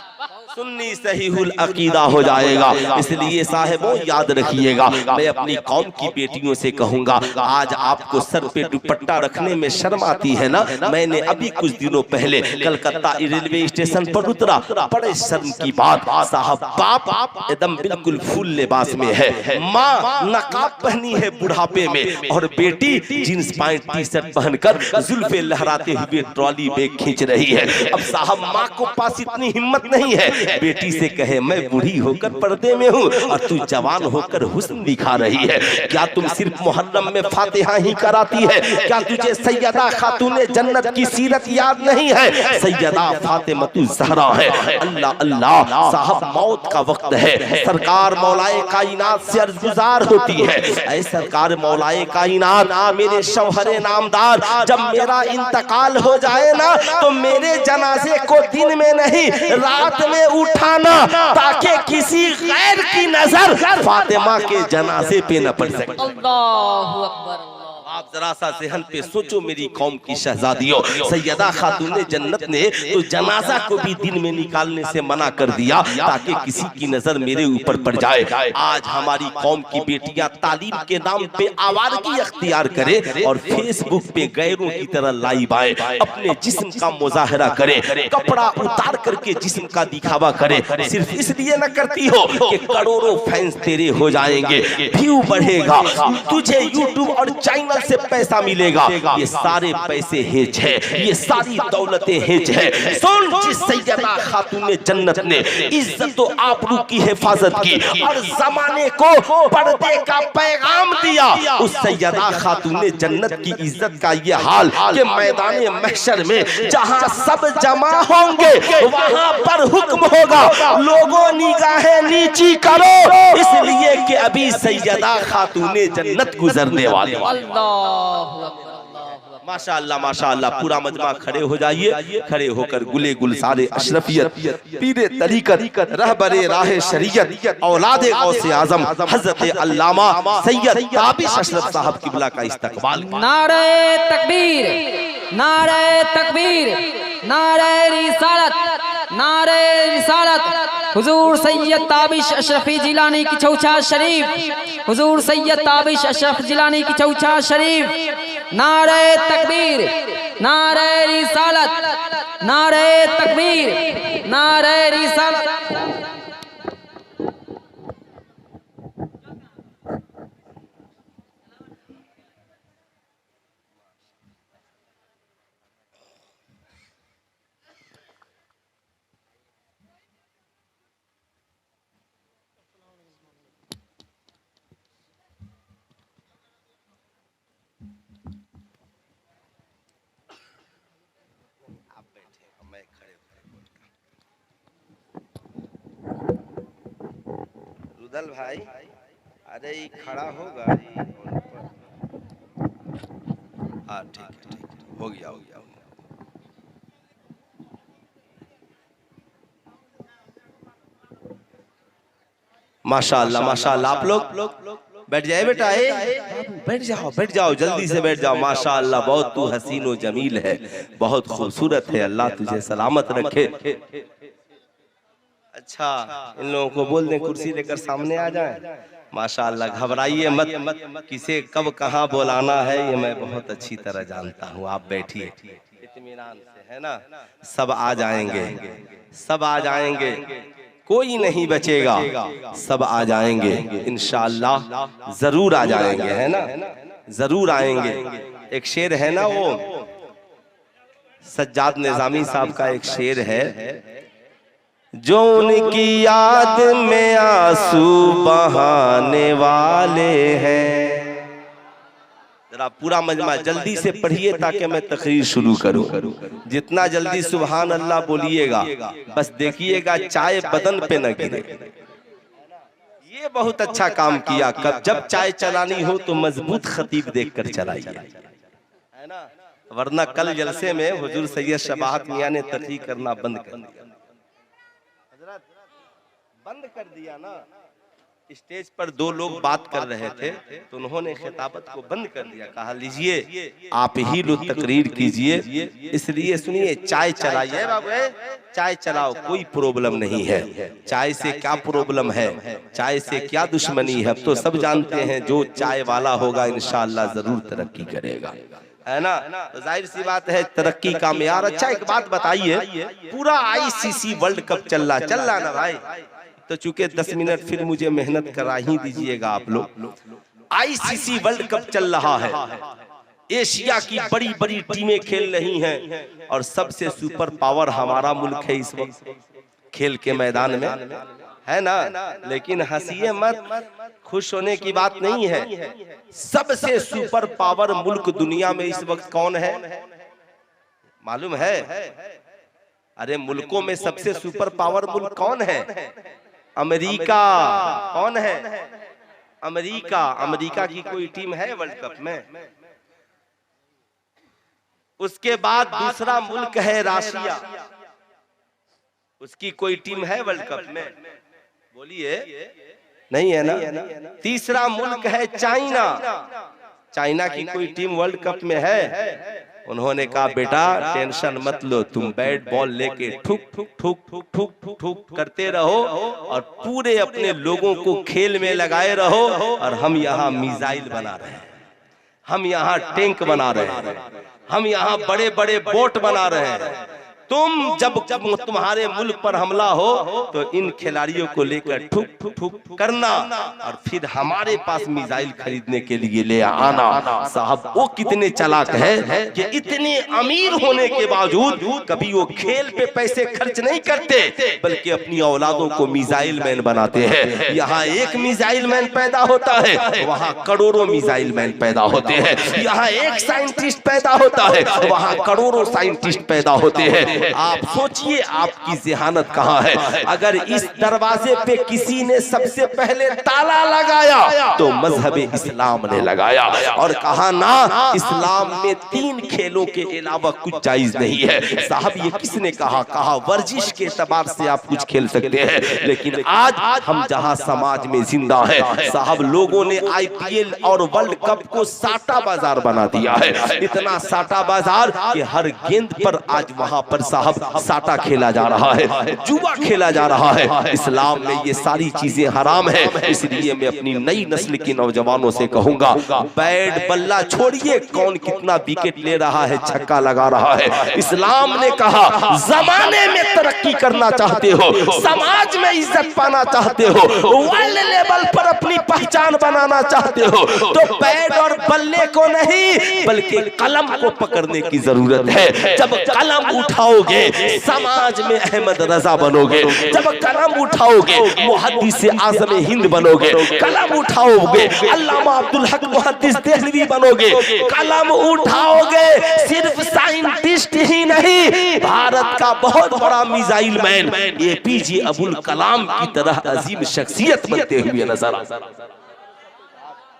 सुन्नी सहीहुल अकीदा हो जाएगा। इसलिए साहिबों याद रखिएगा, मैं अपनी कौम की बेटियों से कहूंगा, आज आपको सर पे दुपट्टा रखने में शर्म आती है ना। मैंने अभी कुछ दिनों पहले कलकत्ता रेलवे स्टेशन पर उतरा, बड़े शर्म की बात, साहब बाप एकदम बिल्कुल फुल लिबास में है, माँ नकाब पहनी है बुढ़ापे में, और बेटी जींस पैंट टी शर्ट पहनकर जुल्फे लहराते हुए ट्रॉली बैग खींच रही है। अब साहब माँ को पास इतनी हिम्मत नहीं है बेटी से कहे मैं बूढ़ी होकर पर्दे में हूँ और तू जवान होकर हुस्न दिखा रही है। क्या तुम सिर्फ मुहर्रम में फातिहा ही कराती है? क्या तुझे सैयदा खातूने जन्नत की सीरत याद नहीं है? सैयदा फातिमतुल ज़हरा है। अल्लाह अल्लाह साहब मौत का वक्त है, सरकार मौलाए कायनात से अर्ज़गुज़ार होती है, ऐ सरकार मौलाए कायनात मेरे शौहरे नामदार, जब मेरा इंतकाल हो जाए ना तो मेरे जनाजे को दिन में नहीं रात में उठाना, ताकि किसी गैर की नजर फातिमा के जनाजे पे न पड़ सके। अल्लाहु अकबर। आप जरा सा ज़हन पे सोचो मेरी कौम की शहजादियों, सैयदा खातूने जन्नत ने तो जनाजा को भी दिन में निकालने से मना कर दिया ताकि किसी की नजर मेरे ऊपर पड़ जाए। आज हमारी कौम की बेटियां तालीम के नाम पे आवारगी अख्तियार करे और फेसबुक पे गैरों की तरह लाइव आए, अपने जिस्म का मुजाहरा करे, कपड़ा उतार करके जिस्म का दिखावा करे, सिर्फ इसलिए न करती हो कि करोड़ों फैंस तेरे हो जाएंगे, व्यू बढ़ेगा, तुझे यूट्यूब और चैनल से पैसा मिलेगा। ये सारे पैसे हेज है, ये सारी दौलतें हेज है। सुन, जिस सैयदा खातूने जन्नत ने इज्जत और आबरू की हिफाजत की और जमाने को पर्दे का पैगाम दिया, उस सैयदा खातूने जन्नत की इज्जत का ये हाल कि मैदान महशर में जहां सब जमा होंगे वहां पर हुक्म होगा, लोगों निगाहें नीची करो, इसलिए कि अभी सैयदा खातूने जन्नत गुजरने वाली। माशाअल्लाह माशाअल्लाह, पूरा मजमा खड़े हो जाइए, खड़े होकर गुले गुलसारे अशरफियत, पीरे तरीकत, रहबरे राहे शरीयत, औलादे गौसे आजम हजरत अल्लामा सैयद ताबिश अशरफ साहब किबला का इस्तकबाल। नारे तकबीर, नारे तकबीर, नारे रिसालत, नारे रिसालत। हुजूर सैयद ताबिश अशरफी जिलानी की चौछा शरीफ, हुजूर सैयद ताबिश अशरफ जिलानी की चौछा शरीफ। नारे तकबीर, नारे रिसालत, नारे तकबीर, नारे रिसालत। रुदल भाई, अरे खड़ा होगा। हाँ ठीक है, ठीक है, हो गया हो गया। माशाअल्लाह माशाअल्लाह। आप लोग बैठ जाए बेटा, बैठ जाओ जल्दी से बैठ जाओ। माशाअल्लाह बहुत तू हसीन व जमील है, बहुत खूबसूरत है, अल्लाह तुझे सलामत रखे। अच्छा इन लोगों को बोल दें कुर्सी लेकर सामने आ जाएं। माशाअल्लाह घबराइए मत, किसे कब कहाँ बुलाना है ये मैं बहुत अच्छी तरह जानता हूँ। आप बैठिए इत्मीनान से, है ना। सब आ जाएंगे, सब आ जाएंगे, कोई नहीं बचेगा, सब आ जाएंगे इंशाअल्लाह, जरूर आ जाएंगे, है ना, जरूर आएंगे। एक शेर है ना, वो सज्जाद निजामी साहब का एक शेर है, जो उनकी याद में आंसू बहाने वाले हैं। जरा पूरा मजमा जल्दी से पढ़िए ताकि मैं तकरीर शुरू करूं। जितना जल्दी सुभान अल्लाह बोलिएगा, बस देखिएगा चाय बदन पे न गिरे। ये बहुत अच्छा काम किया। कब जब चाय चलानी हो तो मजबूत खतीब देखकर चलाइए, है ना, वरना कल जलसे में हुजूर सैयद शबाहत मियां ने तकरीर करना बंद कर दिया। बंद कर दिया ना। स्टेज पर दो लोग बात कर रहे थे तो उन्होंने खिताबत को बंद कर दिया, कहा लीजिए आप ही लोग तकरीर कीजिए, इसलिए सुनिए चाय चलाइए बाबू, चाय चलाओ, कोई प्रॉब्लम नहीं है। चाय से क्या प्रॉब्लम है, चाय से क्या दुश्मनी है, अब तो सब जानते हैं जो चाय वाला होगा इंशाअल्लाह जरूर तरक्की करेगा, है ना। तो जाहिर सी बात है तरक्की का मेयार। अच्छा एक बात बताइए, पूरा आईसीसी वर्ल्ड कप चल रहा ना भाई, तो चूंकि 10 मिनट फिर मुझे मेहनत करा ही दीजिएगा आप लोग। आईसीसी वर्ल्ड कप चल रहा है, एशिया की बड़ी बड़ी टीमें खेल रही हैं और सबसे सुपर पावर हमारा मुल्क है इस वक्त खेल के मैदान में, है ना। लेकिन हंसिए मत, खुश होने की बात नहीं है। सबसे सुपर पावर मुल्क दुनिया में इस वक्त कौन है मालूम है? अरे मुल्कों में सबसे सुपर पावर मुल्क कौन है? अमेरिका। कौन है? अमेरिका। अमेरिका की कोई टीम है वर्ल्ड कप में? उसके बाद दूसरा मुल्क है रशिया, उसकी कोई टीम है वर्ल्ड कप में? बोलिए, नहीं है ना। तीसरा मुल्क है चाइना, चाइना की कोई टीम वर्ल्ड कप में है? उन्होंने कहा बेटा टेंशन मत लो, तुम बैट बॉल लेके ठुक ठुक ठुक ठुक ठुक ठुक करते रहो और पूरे अपने लोगों को खेल में लगाए रहो, और हम यहाँ मिसाइल बना रहे हैं, हम यहाँ टैंक बना रहे हैं, हम यहाँ बड़े बड़े बोट बना रहे हैं। तुम जब तुम्हारे मुल्क पर हमला हो तो इन खिलाड़ियों को लेकर ठुक ठुक ठुक करना और फिर हमारे पास मिसाइल खरीदने के लिए ले आना। साहब वो कितने चालाक है कि इतने अमीर होने के बावजूद कभी वो खेल पे पैसे खर्च नहीं करते, बल्कि अपनी औलादों को मिसाइल मैन बनाते हैं। यहाँ एक मिसाइल मैन पैदा होता है, वहाँ करोड़ों मिसाइल मैन पैदा होते हैं। यहाँ एक साइंटिस्ट पैदा होता है, वहाँ करोड़ों साइंटिस्ट पैदा होते हैं। आप सोचिए आपकी ज़हानत कहाँ है। अगर इस दरवाजे पे किसी ने सबसे पहले ताला लगाया तो मजहब इस्लाम ने लगाया और कहा ना इस्लाम में 3 खेलों के अलावा कुछ जायज नहीं है। साहब ये किसने कहा? कहा वर्जिश के एतबार से आप कुछ खेल सकते हैं, लेकिन आज हम जहां समाज में जिंदा है साहब, लोगों ने IPL और वर्ल्ड कप को साटा बाजार बना दिया है। इतना साटा बाजार कि हर गेंद पर आज वहां पर साहब साटा खेला जा रहा है, जुआ खेला जा रहा है। इस्लाम में ये सारी चीजें हराम है। इसलिए मैं अपनी नई नस्ल के नौजवानों से कहूंगा, बैट बल्ला छोड़िए, कौन कितना विकेट ले रहा है, छक्का लगा रहा है। इस्लाम ने कहा जमाने में तरक्की करना चाहते हो, समाज में इज्जत पाना चाहते हो, वर्ल्ड लेवल पर अपनी पहचान बनाना चाहते हो, तो बैट और बल्ले को नहीं बल्कि कलम को पकड़ने की जरूरत है। जब कलम उठाओगे समाज में अहमद रजा बनोगे, जब कलम उठाओगे मुहद्दिस आज़म हिंद बनोगे, कलम उठाओगे अल्लामा अब्दुल हक मुहद्दिस देहलवी बनोगे, कलम उठाओगे सिर्फ साइंटिस्ट ही नहीं, भारत का बहुत बड़ा missile man APJ Abul Kalam की तरह अजीम शख्सियत बनते हुए नजर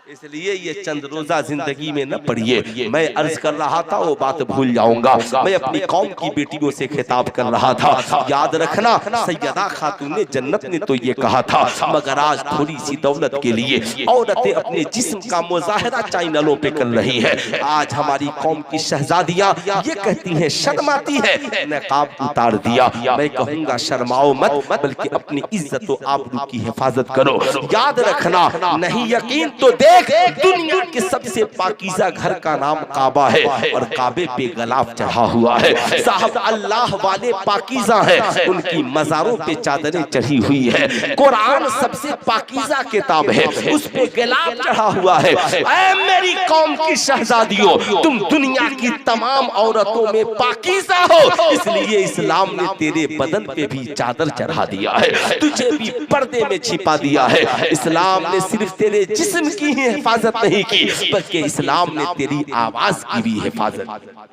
इसलिए ये चंद रोजा जिंदगी में न पढ़िए। मैं अर्ज कर रहा था वो बात भूल जाऊंगा। मैं अपनी कौम की बेटियों से खिताब कर रहा था, याद रखना सैयदा खातूने जन्नत ने तो ये कहा था, मगर आज थोड़ी सी दौलत के लिए औरतें अपने जिस्म का मुजाहरा चैनलों पे कर रही है। आज हमारी कौम की शहजादियां ये कहती हैं, शर्माती है, नकाब उतार दिया। मैं कहूंगा शर्माओ मत, बल्कि अपनी इज्जत और आबरू की हिफाजत करो। याद रखना, नहीं यकीन तो देख, दुनिया के सबसे पाकीज़ा घर का नाम काबा है और काबे पे गलाफ चढ़ा हुआ है। साहब अल्लाह वाले पाकीज़ा हैं, उनकी मज़ारों पे चादरें चढ़ी हुई है। कुरान सबसे पाकीज़ा किताब है, उस पे गलाफ चढ़ा हुआ है। ऐ मेरी कौम की शहजादियों, तुम दुनिया की तमाम औरतों में पाकीज़ा हो, इसलिए इस्लाम ने तेरे बदन पे भी चादर चढ़ा दिया है, तुझे भी पर्दे में छिपा दिया है। इस्लाम ने सिर्फ तेरे जिस्म की हिफाजत नहीं की, बल्कि इस्लाम ने तेरी आवाज की भी हिफाजत की।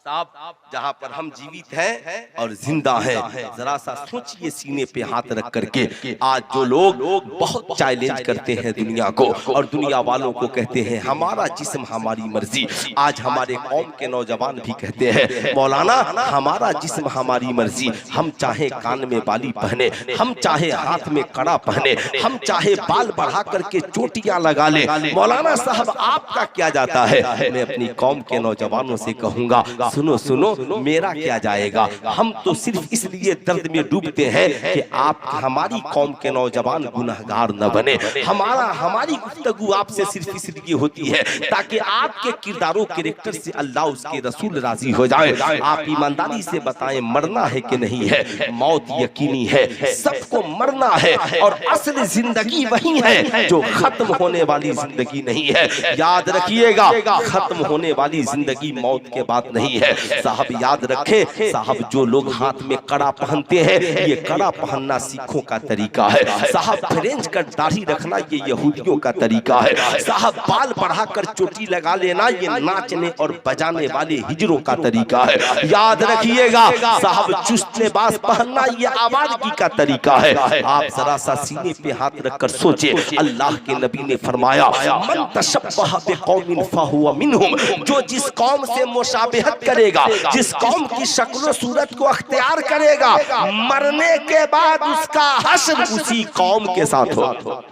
साहब, जहाँ पर हम जीवित हैं और जिंदा हैं, जरा सा सोचिए सीने पे हाथ रख करके। आज जो लोग बहुत चैलेंज करते हैं दुनिया को और दुनिया वालों को कहते हैं हमारा जिस्म हमारी मर्जी। आज हमारे कौम के नौजवान भी कहते हैं मौलाना हमारा जिस्म हमारी मर्जी, हम चाहे कान में बाली पहने, हम चाहे हाथ में कड़ा पहने, हम चाहे बाल बढ़ा करके चोटियां लगा ले। मौलाना साहब आपका क्या जाता है? मैं अपनी कौम के नौजवानों से कहूंगा, सुनो सुनो, मेरा क्या जाएगा। हम तो सिर्फ इसलिए दर्द में डूबते हैं कि आप हमारी कौम के नौजवान गुनहगार न बने। हमारी गुफ्तगू आपसे सिर्फ इसलिए होती है ताकि आपके किरदारों कैरेक्टर से अल्लाह उसके रसूल राजी हो जाए। आप ईमानदारी से बताएं मरना है कि नहीं है? मौत यकीनी है, सबको मरना है और असल जिंदगी वही है जो खत्म होने वाली जिंदगी नहीं है। याद रखिएगा, खत्म होने वाली जिंदगी मौत के बाद नहीं है। साहब याद रखें, साहब जो लोग हाथ में कड़ा पहनते हैं, ये कड़ा पहनना सिखों का तरीका है। साहब फ्रेंच कट दाढ़ी रखना ये यहूदियों का तरीका है। साहब बाल बढ़ाकर चोटी लगा लेना ये नाचने और बजाने वाले हिजरों का तरीका है। याद रखिएगा, साहब चुस्त लिबास पहनना ये आवारगी का तरीका है। आप जरा सा सीने पे हाथ रखकर सोचे, अल्लाह के नबी ने फरमाया मन तशब्बह बिकौमिन फहुवा मिनहुम, जो जिस कौम से मुशाबहत करेगा, जिस कौम की शक्ल सूरत को अख्तियार करेगा, मरने के बाद उसका हश्र उसी कौम के साथ हो,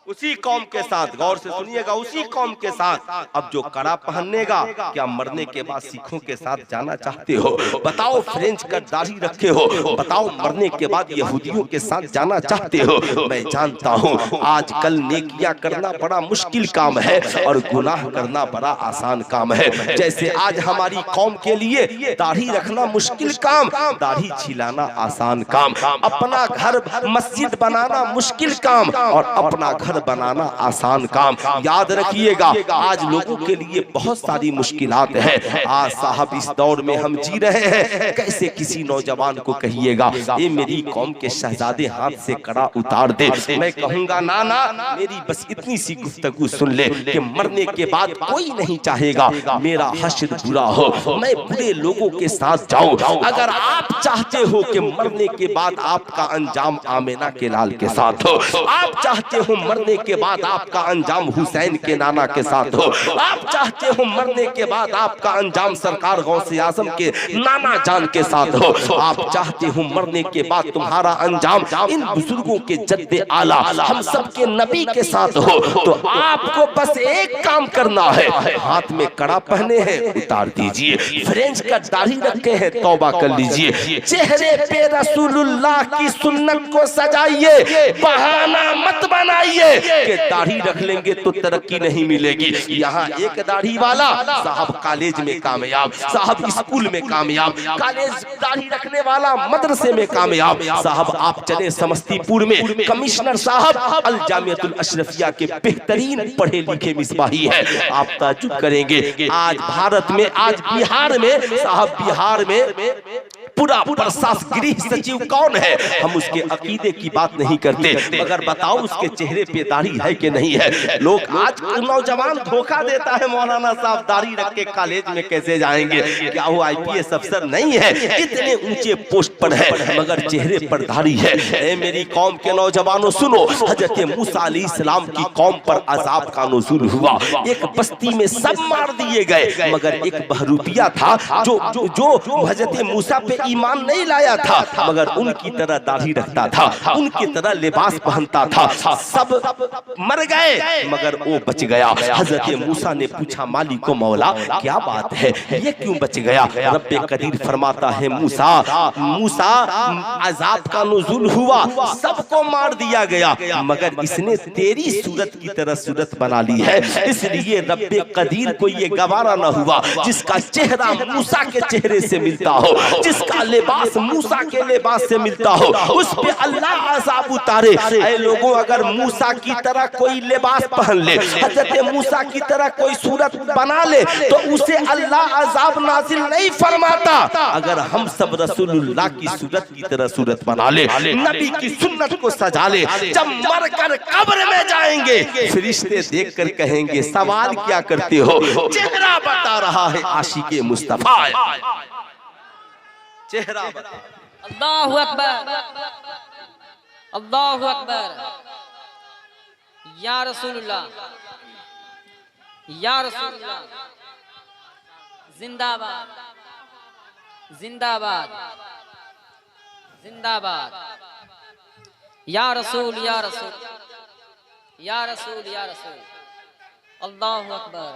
उसी कौम के साथ। गौर से सुनिएगा, उसी कौम के साथ। अब जो कड़ा पहनेगा, क्या मरने के बाद सिखों के साथ जाना चाहते हो? बताओ फ्रेंच का दाढ़ी रखे हो, बताओ मरने के बाद यहूदियों के साथ जाना चाहते हो? मैं जानता हूँ आजकल नेकियां करना बड़ा मुश्किल काम है और गुनाह करना बड़ा आसान काम है। जैसे आज हमारी कौम के लिए दाढ़ी रखना मुश्किल काम, दाढ़ी छिलाना आसान काम, अपना घर मस्जिद बनाना मुश्किल काम और अपना घर बनाना आसान काम। याद रखिएगा, आज लोगों के लिए बहुत सारी मुश्किलात हैं। आज साहब इस दौर में हम जी रहे हैं, कैसे किसी नौजवान को कहिएगा ये मेरी कौम के शहजादे हाथ से कड़ा उतार दे? मैं कहूंगा ना ना, मेरी बस इतनी सी गुफ्तगू सुन ले कि मरने के बाद कोई नहीं चाहेगा मेरा हश्र बुरा हो, मैं बुरे लोगों के साथ जाऊं। अगर आप चाहते हो कि मरने के बाद आपका अंजाम आमिना के लाल के साथ हो, आप चाहते हो मरने के बाद आपका अंजाम हुसैन के नाना के साथ हो, आप चाहते हो मरने के बाद आपका अंजाम सरकार गौसे आजम के नाना जान के साथ हो, आप चाहते हो मरने के बाद तुम्हारा अंजाम इन बुजुर्गों के जद्दे आला हम सब के नबी के साथ हो, तो आपको बस एक काम करना है, हाथ में कड़ा पहने हैं उतार दीजिए, फ्रेंच का दाढ़ी रखे हैं तौबा कर लीजिए, चेहरे पे रसूलुल्लाह की सुन्नत को सजाइए, बहाना मत बनाइए कि दाढ़ी रख लेंगे तो तरक्की नहीं मिलेगी। यहाँ एक दाढ़ी वाला साहब कॉलेज में कामयाब, साहब स्कूल में कामयाब, कॉलेज दाढ़ी रखने वाला मदरसे में कामयाब। साहब आप चले समस्तीपुर में, कमिश्नर साहब अल जामियतुल अशरफिया के बेहतरीन पढ़े लिखे मिसबाही है। आप ताज्जुब करेंगे आज भारत में, आज बिहार में, साहब बिहार में पूरा प्रशासगृह सचिव कौन है, हम उसके अकीदे की बात नहीं करते, मगर बताओ उसके चेहरे पे दाढ़ी है कि नहीं है। लोग आज नौजवान धोखा देता है, मौलाना साहब दाढ़ी रख के कॉलेज में कैसे जाएंगे, क्या वो आईपीएस अफसर नहीं है, इतने ऊंचे पोस्ट पर है मगर चेहरे पर दाढ़ी है। ए मेरी कौम के नौजवानों सुनो, हजरत मूसा अलैहिस्सलाम की कौम पर अजाब का नुज़ूल हुआ। एक बस्ती में सब मार दिए गए मगर एक बहरूपिया था जो जो जो हजरत मूसा पे ईमान नहीं लाया था, मगर उनकी तरह दाढ़ी रखता था, उनकी तरह लिबास पहनता था। सब मर गए मगर वो बच गया। हजरत मूसा ने पूछा मालिक को, मौला क्या बात है, ये क्यों बच गया? रब्बे कदीर फरमाता है मूसा मूसा अजाब का नुज़ूल हुआ, सबको मार दिया गया मगर इसने तेरी सूरत की तरह सूरत बना ली है, इसलिए रब्बे कदीर को ये गवारा न हुआ जिसका चेहरा मूसा के चेहरे से मिलता हो, जिसका लिबास मूसा के लिबास से मिलता हो, उस पे अल्लाह अजाब उतारे। ऐ लोगों, अगर मूसा की तरह कोई लिबास पहन ले, हजरत मूसा की तरह कोई सूरत बना ले तो उसे अल्लाह अजाब नाजिल नहीं फरमाता। अगर हम सब रसूलुल्लाह की सूरत की तरह सूरत बना ले, नबी की सुन्नत को सजा ले, जब मर कर कब्र में जाएंगे फरिश्ते देख कर कहेंगे सवाल क्या करते हो, चेहरा बता रहा है आशिके मुस्तफा, चेहरा बता। अल्लाहु अकबर, अल्लाहु अकबर, या रसूलुल्लाह, या रसूलुल्लाह, जिंदाबाद, जिंदाबाद, जिंदाबाद, या रसूल, या रसूल, या रसूल, या रसूल, अल्लाहु अकबर,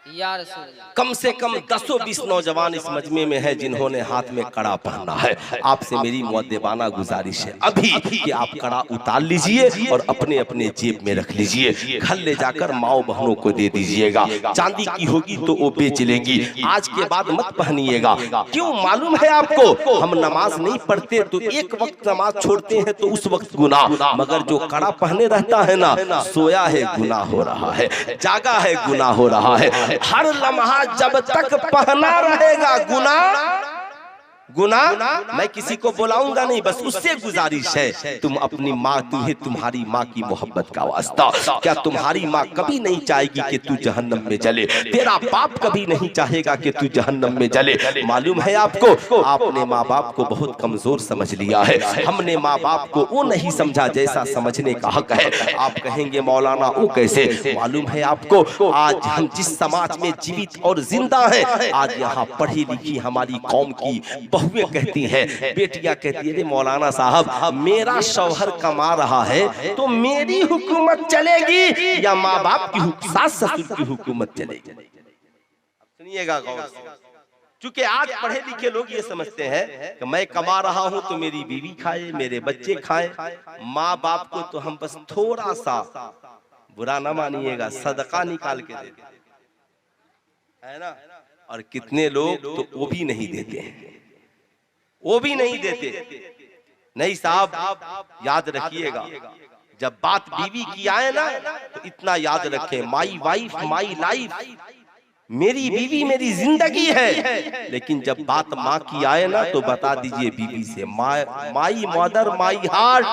या रसूल। कम से कम 10-20 नौजवान इस मजमे में है जिन्होंने हाथ में कड़ा पहना है। आपसे मेरी मुअद्दिबाना गुजारिश है अभी कि आप कड़ा उतार लीजिए और अपने अपने जेब में रख लीजिए, घर ले जाकर माओ बहनों को दे दीजिएगा। चांदी की होगी तो वो बेच लेंगी, आज के बाद मत पहनिएगा। क्यों मालूम है आपको, हम नमाज नहीं पढ़ते तो एक वक्त नमाज छोड़ते हैं तो उस वक्त गुनाह, मगर जो कड़ा पहने रहता है ना, सोया है गुनाह हो रहा है, जागा है गुनाह हो रहा है। हर लम्हा जब तक पहना रहेगा गुनाह गुनाह। मैं किसी को बुलाऊंगा नहीं, बस उससे गुजारिश है, तुम अपनी माँ, तुम्हें तुम्हारी माँ की मोहब्बत का वास्ता, क्या तुम्हारी माँ कभी नहीं चाहेगी कि तू जहन्नम में जले? तेरा बाप कभी नहीं चाहेगा कि तू जहन्नम में जले। मालूम है आपको, आपने माँ बाप को बहुत कमजोर समझ लिया है, हमने माँ बाप को वो नहीं समझा जैसा समझने का हक है। आप कहेंगे मौलाना वो कैसे? मालूम है आपको, आज हम जिस समाज में जीवित और जिंदा है, आज यहाँ पढ़ी लिखी हमारी कौम की बहुएं कहती हैं, बेटियां कहती है मौलाना साहब मेरा शौहर कमा रहा है तो मेरी हुकूमत चलेगी या माँ बाप की, सास ससुर की हुकूमत चलेगी? सुनिएगा गौर से, क्योंकि आज पढ़े लिखे लोग ये समझते हैं कि मैं कमा रहा हूं तो मेरी बीवी खाए, मेरे बच्चे खाएं, माँ बाप को तो हम बस थोड़ा सा, बुरा ना मानिएगा, सदका निकाल के देते है ना। और कितने लोग तो वो भी नहीं देते हैं, वो भी नहीं देते। नहीं साहब, याद रखिएगा, जब बात बीवी की आए ना तो इतना याद रखें, माई वाइफ माई लाइफ, मेरी बीवी मेरी जिंदगी है। लेकिन जब बात माँ की आए ना तो बता दीजिए बीवी से, माई मदर माई हार्ट,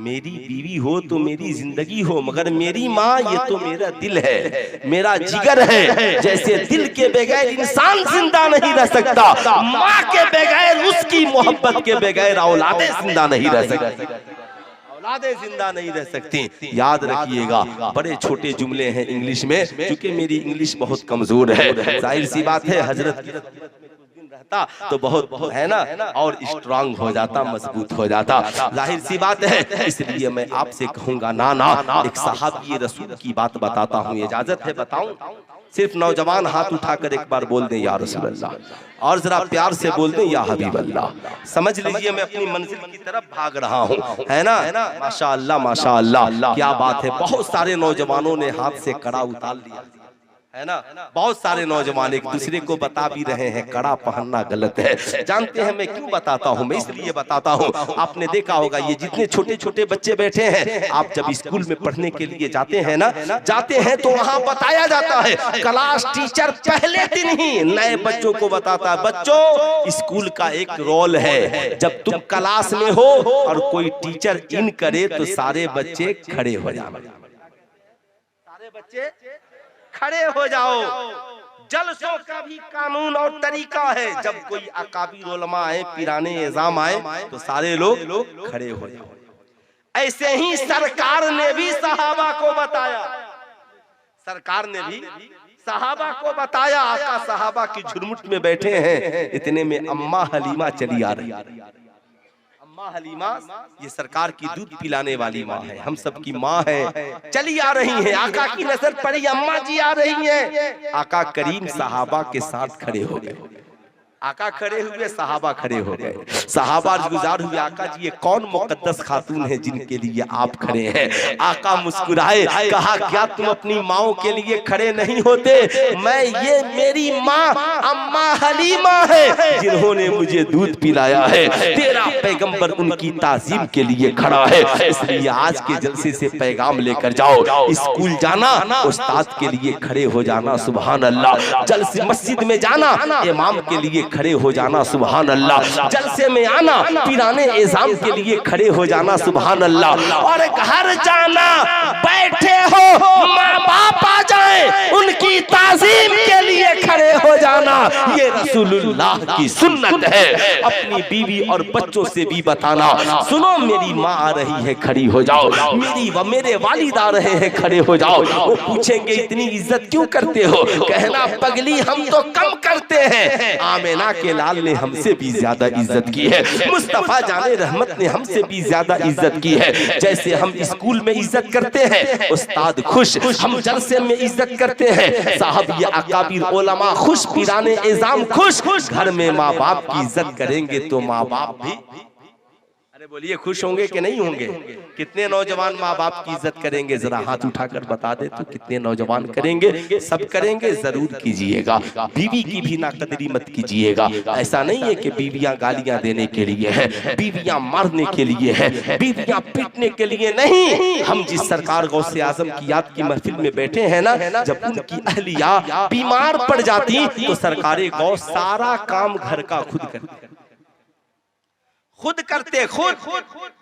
मेरी बीवी हो तो मेरी जिंदगी हो, मगर मेरी माँ ये तो मेरा दिल है, मेरा जिगर है। जैसे दिल के बगैर इंसान जिंदा नहीं रह सकता, माँ के बगैर, उसकी मोहब्बत के बगैर औलादे जिंदा नहीं रह सकती, औलादे जिंदा नहीं रह सकती। याद रखिएगा, बड़े छोटे जुमले हैं इंग्लिश में, क्योंकि मेरी इंग्लिश बहुत कमजोर है, जाहिर सी बात है, हजरत रहता तो बहुत है ना, और स्ट्रांग हो जाता, मजबूत हो जाता, जाहिर सी बात है। इसलिए मैं आपसे कहूंगा ना ना, एक साहबी रसूल की बात बताता हूँ, इजाजत है बताऊं? सिर्फ नौजवान हाथ उठाकर एक बार बोल दें या रसूल अल्लाह, और जरा प्यार से बोल दें या हबीब अल्लाह। समझ लीजिए मैं अपनी मंजिल की तरफ भाग रहा हूँ, है ना। माशा अल्लाह, माशा अल्लाह, क्या बात है। बहुत सारे नौजवानों ने हाथ से कड़ा उतार लिया, है ना। बहुत सारे नौजवान एक दूसरे को बता भी रहे हैं कड़ा पहनना गलत है। जानते हैं मैं क्यों बताता हूँ? मैं इसलिए बताता हूँ, आपने देखा होगा ये जितने छोटे छोटे बच्चे बैठे हैं, आप जब स्कूल में पढ़ने के लिए जाते हैं ना, जाते हैं तो वहाँ बताया जाता है, क्लास टीचर पहले दिन ही नए बच्चों को बताता है, बच्चों स्कूल का एक रोल है, जब तुम क्लास में हो और कोई टीचर इन करे तो सारे बच्चे खड़े हो जाओ, सारे बच्चे खड़े हो जाओ। जलसों का भी कानून और तरीका है, जब कोई अकाबिर उलमा आए, पिराने एजाम आए तो सारे लोग खड़े हो जाओ। ऐसे ही सरकार ने भी सहाबा को बताया, सरकार ने भी सहाबा को बताया। आका सहाबा की झुरमुट में बैठे हैं, इतने में अम्मा हलीमा चली आ रही। अम्मा हलीमा ये सरकार की दूध पिलाने वाली माँ है, हम सब की माँ है, चली आ रही है। आका की नजर पड़ी, अम्मा जी आ रही हैं। आका करीम सहाबा के साथ खड़े हो गए, आका खड़े हुए, सहाबा खड़े हो गए। सहाबा गुजार हुए, आका जी ये कौन मुकद्दस खातून है जिनके लिए आप खड़े हैं? आका मुस्कुराए, कहा क्या तुम अपनी माओ के लिए खड़े नहीं होते? मैं ये मेरी माँ अम्मा हलीमा है जिन्होंने मुझे दूध पिलाया है, तेरा पैगंबर उनकी ताजीम के लिए खड़ा है, इसलिए आज के जलसे से पैगाम लेकर जाओ, स्कूल जाना उस्ताद के लिए खड़े हो जाना, सुभान अल्लाह। जलसे मस्जिद में जाना इमाम के लिए खड़े हो जाना, सुभान अल्लाह। जलसे में आना पिराने एजाम के लिए खड़े हो जाना, सुभान अल्लाह। और घर जाना, बैठे हो माँ बाप आ जाए उनकी ताजीम के लिए खड़े हो जाना, ये रसूलुल्लाह की सुन्नत है। अपनी बीवी और बच्चों से भी बताना, सुनो मेरी माँ आ रही है, खड़ी हो जाओ, मेरे वालिद आ रहे हैं, खड़े हो जाओ। वो पूछेंगे इतनी इज्जत क्यों करते हो? कहना पगली हम तो कम करते हैं, आमेना के लाल ने हमसे भी ज्यादा इज्जत की है, मुस्तफा जाने रहमत ने हमसे भी ज्यादा इज्जत की है। जैसे हम स्कूल में इज्जत करते हैं, उस्ताद खुश, हम जलसे में इज्जत करते हैं, साहब ये अकाबिर उलमा खुश, पिराने एजाम खुश, घर में माँ बाप की इज्जत करेंगे तो माँ बाप भी, अरे बोलिए खुश होंगे कि नहीं होंगे? कितने नौजवान माँ बाप की इज्जत करेंगे? जरा हाथ उठाकर बता दे तो कितने नौजवान करेंगे? सब करेंगे, जरूर कीजिएगा। बीवी की भी नाकदरी मत कीजिएगा। ऐसा नहीं है कि बीवियां गालियां देने के लिए है, बीवियां मारने के लिए है, बीवियां पीटने के लिए नहीं। हम जिस सरकार गौसे आजम की याद की महफिल में बैठे हैं ना, जब उनकी अहलिया बीमार पड़ जाती तो सरकारे गौ सारा काम घर का खुद करते, खुद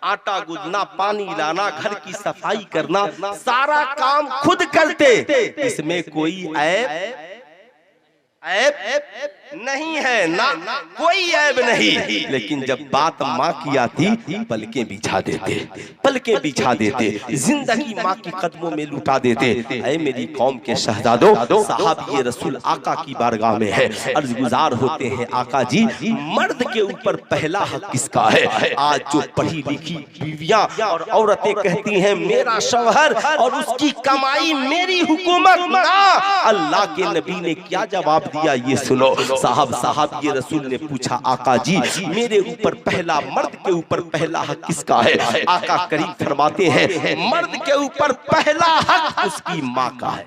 आटा गूंदना, पानी लाना, घर की सफाई करना, सारा काम खुद करते। इसमें कोई ऐब नहीं है ना, कोई ऐब नहीं। लेकिन जब बात माँ की आती, पलकें बिछा देते, पलकें बिछा देते, जिंदगी माँ की कदमों में लुटा देते। ऐ मेरी कौम के शहजादों, साहब ये रसूल आका की बारगाह में है, अर्ज गुजार होते हैं, आका जी मर्द के ऊपर पहला हक किसका है? आज जो पढ़ी लिखी बीवियां और औरतें कहती हैं मेरा शौहर और उसकी कमाई मेरी हुकूमत, ना, अल्लाह के नबी ने क्या जवाब दिया ये सुनो। साहब ये रसूल ने पूछा, आका जी मेरे ऊपर पहला, मर्द के ऊपर पहला हक किसका है? आका करीम फरमाते हैं मर्द के ऊपर पहला हक उसकी माँ का है।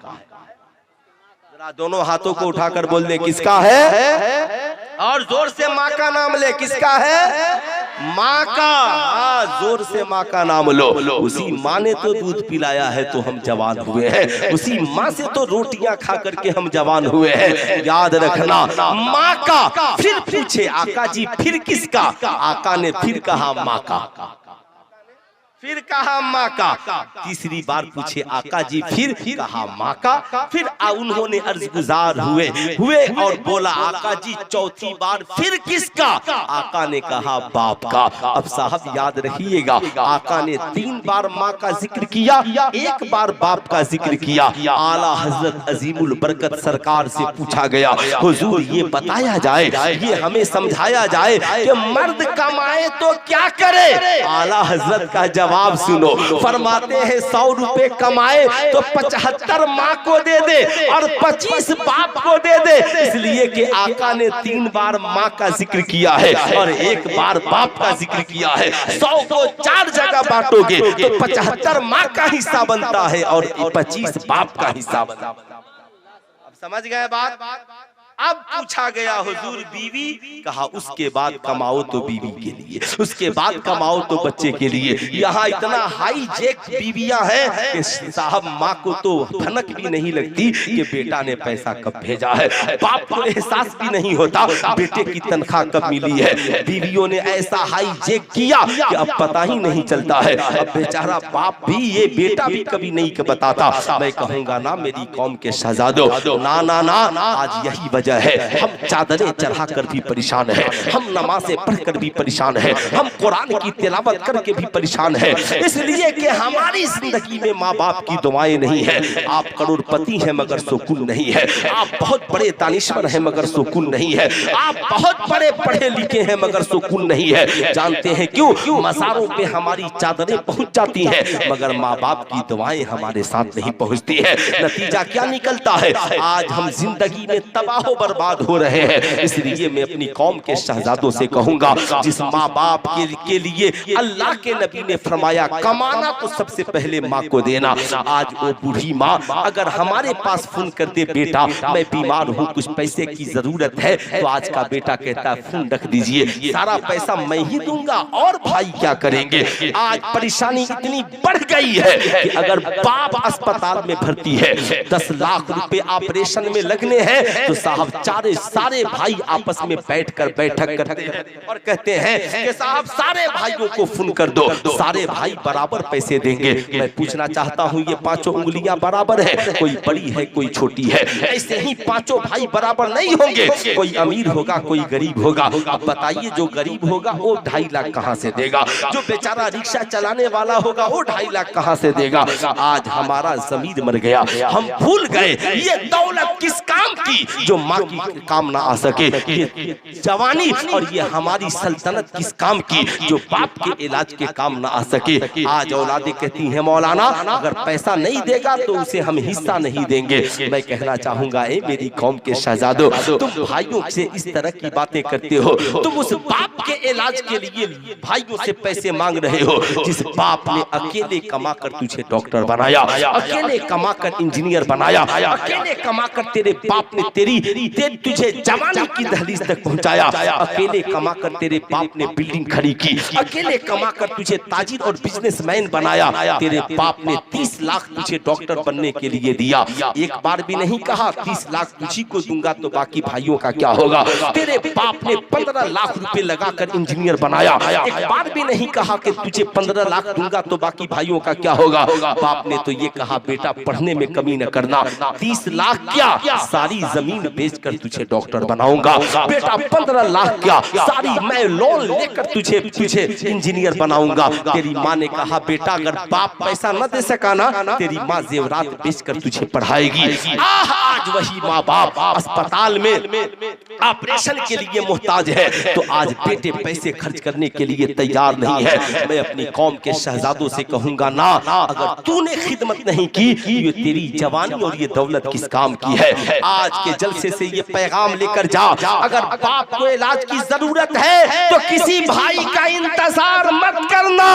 जरा दोनों हाथों को उठाकर बोल दे किसका है, और जोर से माँ का नाम ले, किसका है? माँ का। जोर से माँ का नाम लो। उसी माँ ने तो दूध पिलाया है तो हम जवान हुए हैं, उसी माँ से तो रोटियां खा करके हम जवान हुए हैं। याद रखना, माँ का। फिर पूछे आका जी फिर किसका? आका ने फिर कहा माँ का, फिर कहा माँ का। तीसरी बार पूछे आका जी फिर कहा माँ का। फिर उन्होंने अर्ज गुजार हुए और बोला आका जी चौथी बार फिर किसका? आका ने कहा बाप का। अब साहब याद रखिएगा, आका ने 3 बार माँ का जिक्र किया, 1 बार बाप का जिक्र किया। आला हजरत अजीमुल बरकत सरकार से पूछा गया, हुजूर ये बताया जाए, ये हमें समझाया जाए कि मर्द कमाए तो क्या करे? आला हजरत का जवाब सुनो, फरमाते हैं 100 रुपए कमाए तो 75 माँ को दे दे और 25 बाप को दे दे। इसलिए कि आका ने 3 बार माँ का जिक्र किया है और 1 बार बाप का जिक्र किया है। 100 को 4 जगह बांटोगे तो 75 माँ का हिस्सा बनता है और 25 बाप का हिस्सा बनता है। समझ गए बात। अब पूछा गया हुजूर बीवी, कहा उसके बाद कमाओ तो बीवी के लिए, उसके बाद कमाओ तो बच्चे के लिए। यहाँ इतना हाई जेक बीवियां हैं कि साहब माँ को तो भनक भी नहीं लगती कि बेटा ने पैसा कब भेजा है। बाप को एहसास भी नहीं होता बेटे की तनख्वाह कब मिली है। बीवियों ने ऐसा हाई जेक किया कि अब पता ही नहीं चलता है। अब बेचारा बाप भी, ये बेटा भी कभी नहीं बताता। मैं कहूँगा ना मेरी कौम के शहजादों, ना ना ना, आज यही वजह है हम चादरें चढ़ाकर भी परेशान है, हम नमाज़ें पढ़कर भी परेशान है, हम कुरान की तिलावत करके भी परेशान है, इसलिए कि हमारी जिंदगी में माँ बाप की दुआएं नहीं है। आप करोड़पति हैं मगर सुकून नहीं है, आप बहुत बड़े दानिश्वर हैं मगर सुकून नहीं है, आप बहुत बड़े पढ़े लिखे हैं मगर सुकून नहीं है। जानते हैं क्यों? मज़ारों पे हमारी चादरें पहुंच जाती हैं मगर माँ बाप की दुआएं हमारे साथ नहीं पहुंचती है। नतीजा क्या निकलता है? आज हम जिंदगी में तबाह बर्बाद हो रहे हैं। इसलिए मैं अपनी कौम के शहजादों से कहूंगा, जिस माँ बाप के लिए अल्लाह के नबी ने फरमाया कमाना तो सबसे पहले माँ को देना। आज वो बूढ़ी माँ अगर हमारे पास फोन कर दे, बेटा मैं बीमार हूँ, कुछ पैसे की जरूरत है, तो आज का बेटा कहता है फोन रख दीजिए, सारा पैसा मैं ही दूंगा और भाई क्या करेंगे। आज परेशानी इतनी बढ़ गई है कि अगर बाप अस्पताल में भर्ती है, 10 लाख रुपए ऑपरेशन में लगने हैं, तो साहब सारे भाई आपस में बैठकर बैठक करते हैं और कहते हैं कि साहब सारे भाइयों को फोन कर दो, सारे भाई बराबर पैसे देंगे। मैं पूछना चाहता हूँ, ये पांचों उंगलियां बराबर है, कोई बड़ी है कोई छोटी है, ऐसे ही पांचों भाई बराबर नहीं होंगे, कोई अमीर होगा कोई गरीब होगा। अब बताइए जो गरीब होगा वो 2.5 लाख कहाँ से देगा, जो बेचारा रिक्शा चलाने वाला होगा वो 2.5 लाख कहाँ से देगा। आज हमारा जमीर मर गया, हम भूल गए ये दौलत किस काम की जो माँ की काम ना आ सके, ये जवानी और ये हमारी सल्तनत किस काम की जो बाप के इलाज के काम ना आ सके। आज औलादें कहती हैं मौलाना अगर पैसा नहीं देगा तो उसे हम हिस्सा नहीं देंगे। मैं कहना चाहूंगा ए मेरी कौम के शहजादों, तुम भाइयों से इस तरह की बातें करते हो, तुम उस बाप के इलाज के लिए भाइयों से पैसे मांग रहे हो जिस बाप ने अकेले कमाकर तुझे डॉक्टर बनाया, अकेले कमाकर इंजीनियर बनाया, अकेले कमाकर तेरे बाप ने तुझे जवानी की दहलीज तक पहुंचाया, अकेले कमाकर तेरे बाप ने बिल्डिंग खड़ी की, अकेले कमाकर तुझे ताजिर और बिजनेसमैन बनाया, तेरे बाप ने 30 लाख तुझे डॉक्टर बनने के लिए दिया। एक बार भी नहीं कहा 30 लाख तुझी को दूंगा तो बाकी भाइयों का क्या होगा। तेरे बाप ने 15 लाख रुपए लगाकर इंजीनियर बनाया, एक बार भी नहीं कहा कि तुझे 15 लाख दूंगा तो बाकी भाइयों का क्या होगा। बाप ने तो ये कहा बेटा पढ़ने में कमी न करना, 30 लाख क्या सारी जमीन बेचकर तुझे डॉक्टर बनाऊंगा, बेटा 15 लाख क्या सारी मैं लोन लेकर तुझे इंजीनियर बनाऊंगा। तेरी माँ ने कहा बेटा अगर बाप पैसा न दे सका ना, तेरी माँ जेवरात बेचकर तुझे पढ़ाएगी। आज वही माँ बाप अस्पताल में ऑपरेशन के लिए मोहताज है तो आज बेटे पैसे खर्च करने के लिए तैयार नहीं है। मैं अपनी कौम के शहजादों से कहूंगा ना, अगर तूने खिदमत नहीं की ये तेरी जवानी और ये दौलत किस काम की है। आज के जलसे से ये पैगाम लेकर जा, अगर बाप को इलाज की जरूरत है तो किसी भाई का इंतजार मत करना,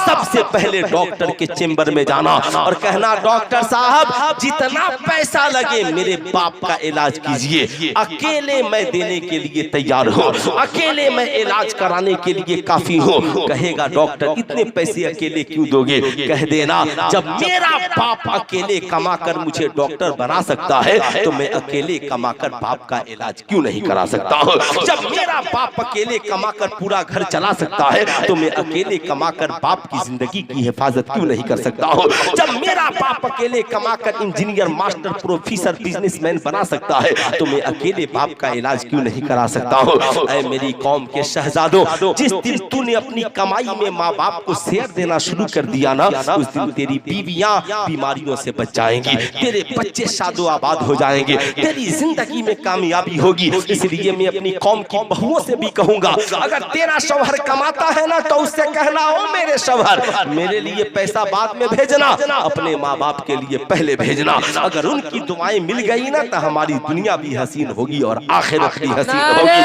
सबसे पहले डॉक्टर के चेंबर में जाना और कहना डॉक्टर साहब जितना पैसा लगे मेरे बाप का इलाज कीजिए, अकेले मैं देने के लिए तैयार हूँ, अकेले मैं इलाज कराने के लिए काफी हूँ। कहेगा डॉक्टर इतने पैसे अकेले क्यों दोगे, कह देना जब मेरा बाप अकेले कमाकर मुझे डॉक्टर बना सकता है तो मैं अकेले कमाकर बाप का इलाज क्यों नहीं करा सकता हूँ। जब मेरा बाप अकेले कमाकर पूरा घर चला सकता है तो मैं अकेले कमाकर बाप की जिंदगी की हिफाजत क्यों नहीं कर सकता हूँ। जब मेरा बाप अकेले कमाकर इंजीनियर मास्टर प्रोफेसर बिजनेसमैन बना सकता है तो मैं अकेले बाप का इलाज क्यों नहीं करा सकता हूँ। ऐ मेरी कौम के शहजादों, जिस दिन तूने अपनी कमाई में माँ बाप को शेयर देना शुरू कर दिया ना, उस दिन तेरी बीवियां बीमारियों से बच जाएंगी, तेरे बच्चे शादो आबाद हो जाएंगे, तेरी जिंदगी में कामयाबी होगी। इसलिए मैं अपनी कौम की बहुओं से भी कहूंगा, अगर तेरा शौहर कमाता है ना तो उससे कहना ओ मेरे शौहर मेरे लिए पैसा बाद में भेजना, अपने माँ बाप के लिए पहले भेजना। अगर उनकी दुआएं मिल गई ना तो हमारी दुनिया भी हसीन होगी और आखिरत भी हसीन होगी।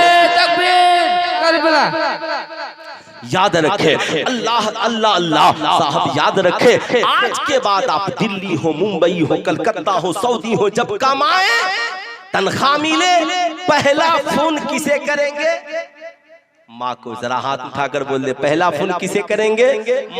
याद रखे अल्लाह अल्लाह अल्लाह साहब, याद रखे आज के बाद आप दिल्ली हो, मुंबई हो, कलकत्ता हो, सऊदी हो, जब कमाए तनख्वाह मिले पहला फोन किसे करेंगे? माँ को। जरा हाथ उठाकर बोल दे, पहला फोन किसे करेंगे?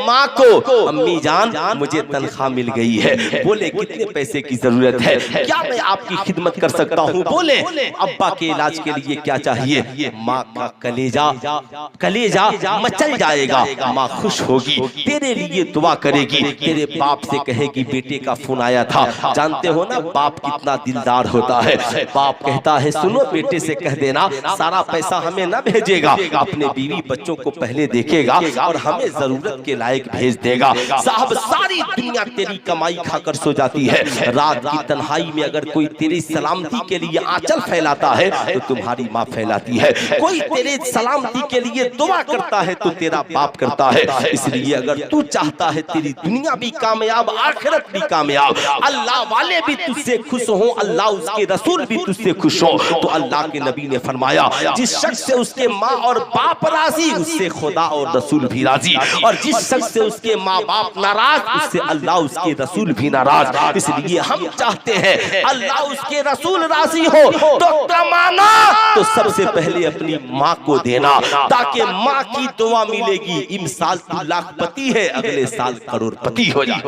माँ को। अम्मी जान मुझे तनख्वाह मिल गई है। बोले कितने पैसे की जरूरत है, क्या मैं आपकी खिदमत कर सकता हूँ? बोले अब्बा के इलाज के लिए क्या चाहिए? माँ का कलेजा मचल जाएगा। माँ खुश होगी, तेरे लिए दुआ करेगी, तेरे बाप से कहेगी बेटे का फोन आया था। जानते हो ना बाप कितना दिलदार होता है। बाप कहता है सुनो बेटे से कह देना सारा पैसा हमें ना भेजेगा, अपने बीवी बच्चों को पहले देखेगा और हमें जरूरत के लायक भेज देगा। साहब सारी दुनिया तेरी कमाई खाकर सो जाती है, रात की तन्हाई में अगर कोई तेरी सलामती के लिए आंचल फैलाता है तो तुम्हारी माँ फैलाती है। कोई तेरे सलामती के लिए दुआ करता है तो तेरा बाप करता है। इसलिए अगर तू चाहता है तेरी दुनिया भी कामयाब आखिरत भी कामयाब, अल्लाह वाले भी तुझसे खुश हो, अल्लाह उसके रसूल भी तुझसे खुश हो, तो अल्लाह के नबी ने फरमाया जिस शख्स से उसके माँ और बाप राजी उससे खुदा और रसूल भी राजी, और जिस शख्स से उसके माँ बाप नाराज उससे अल्लाह उसके रसूल भी नाराज। इसलिए हम चाहते हैं अल्लाह उसके रसूल राजी हो तो कमाना तो सबसे पहले अपनी माँ को देना, ताकि माँ की दुआ मिलेगी। इस साल तू लाखपति है, अगले साल करोड़पति हो जा।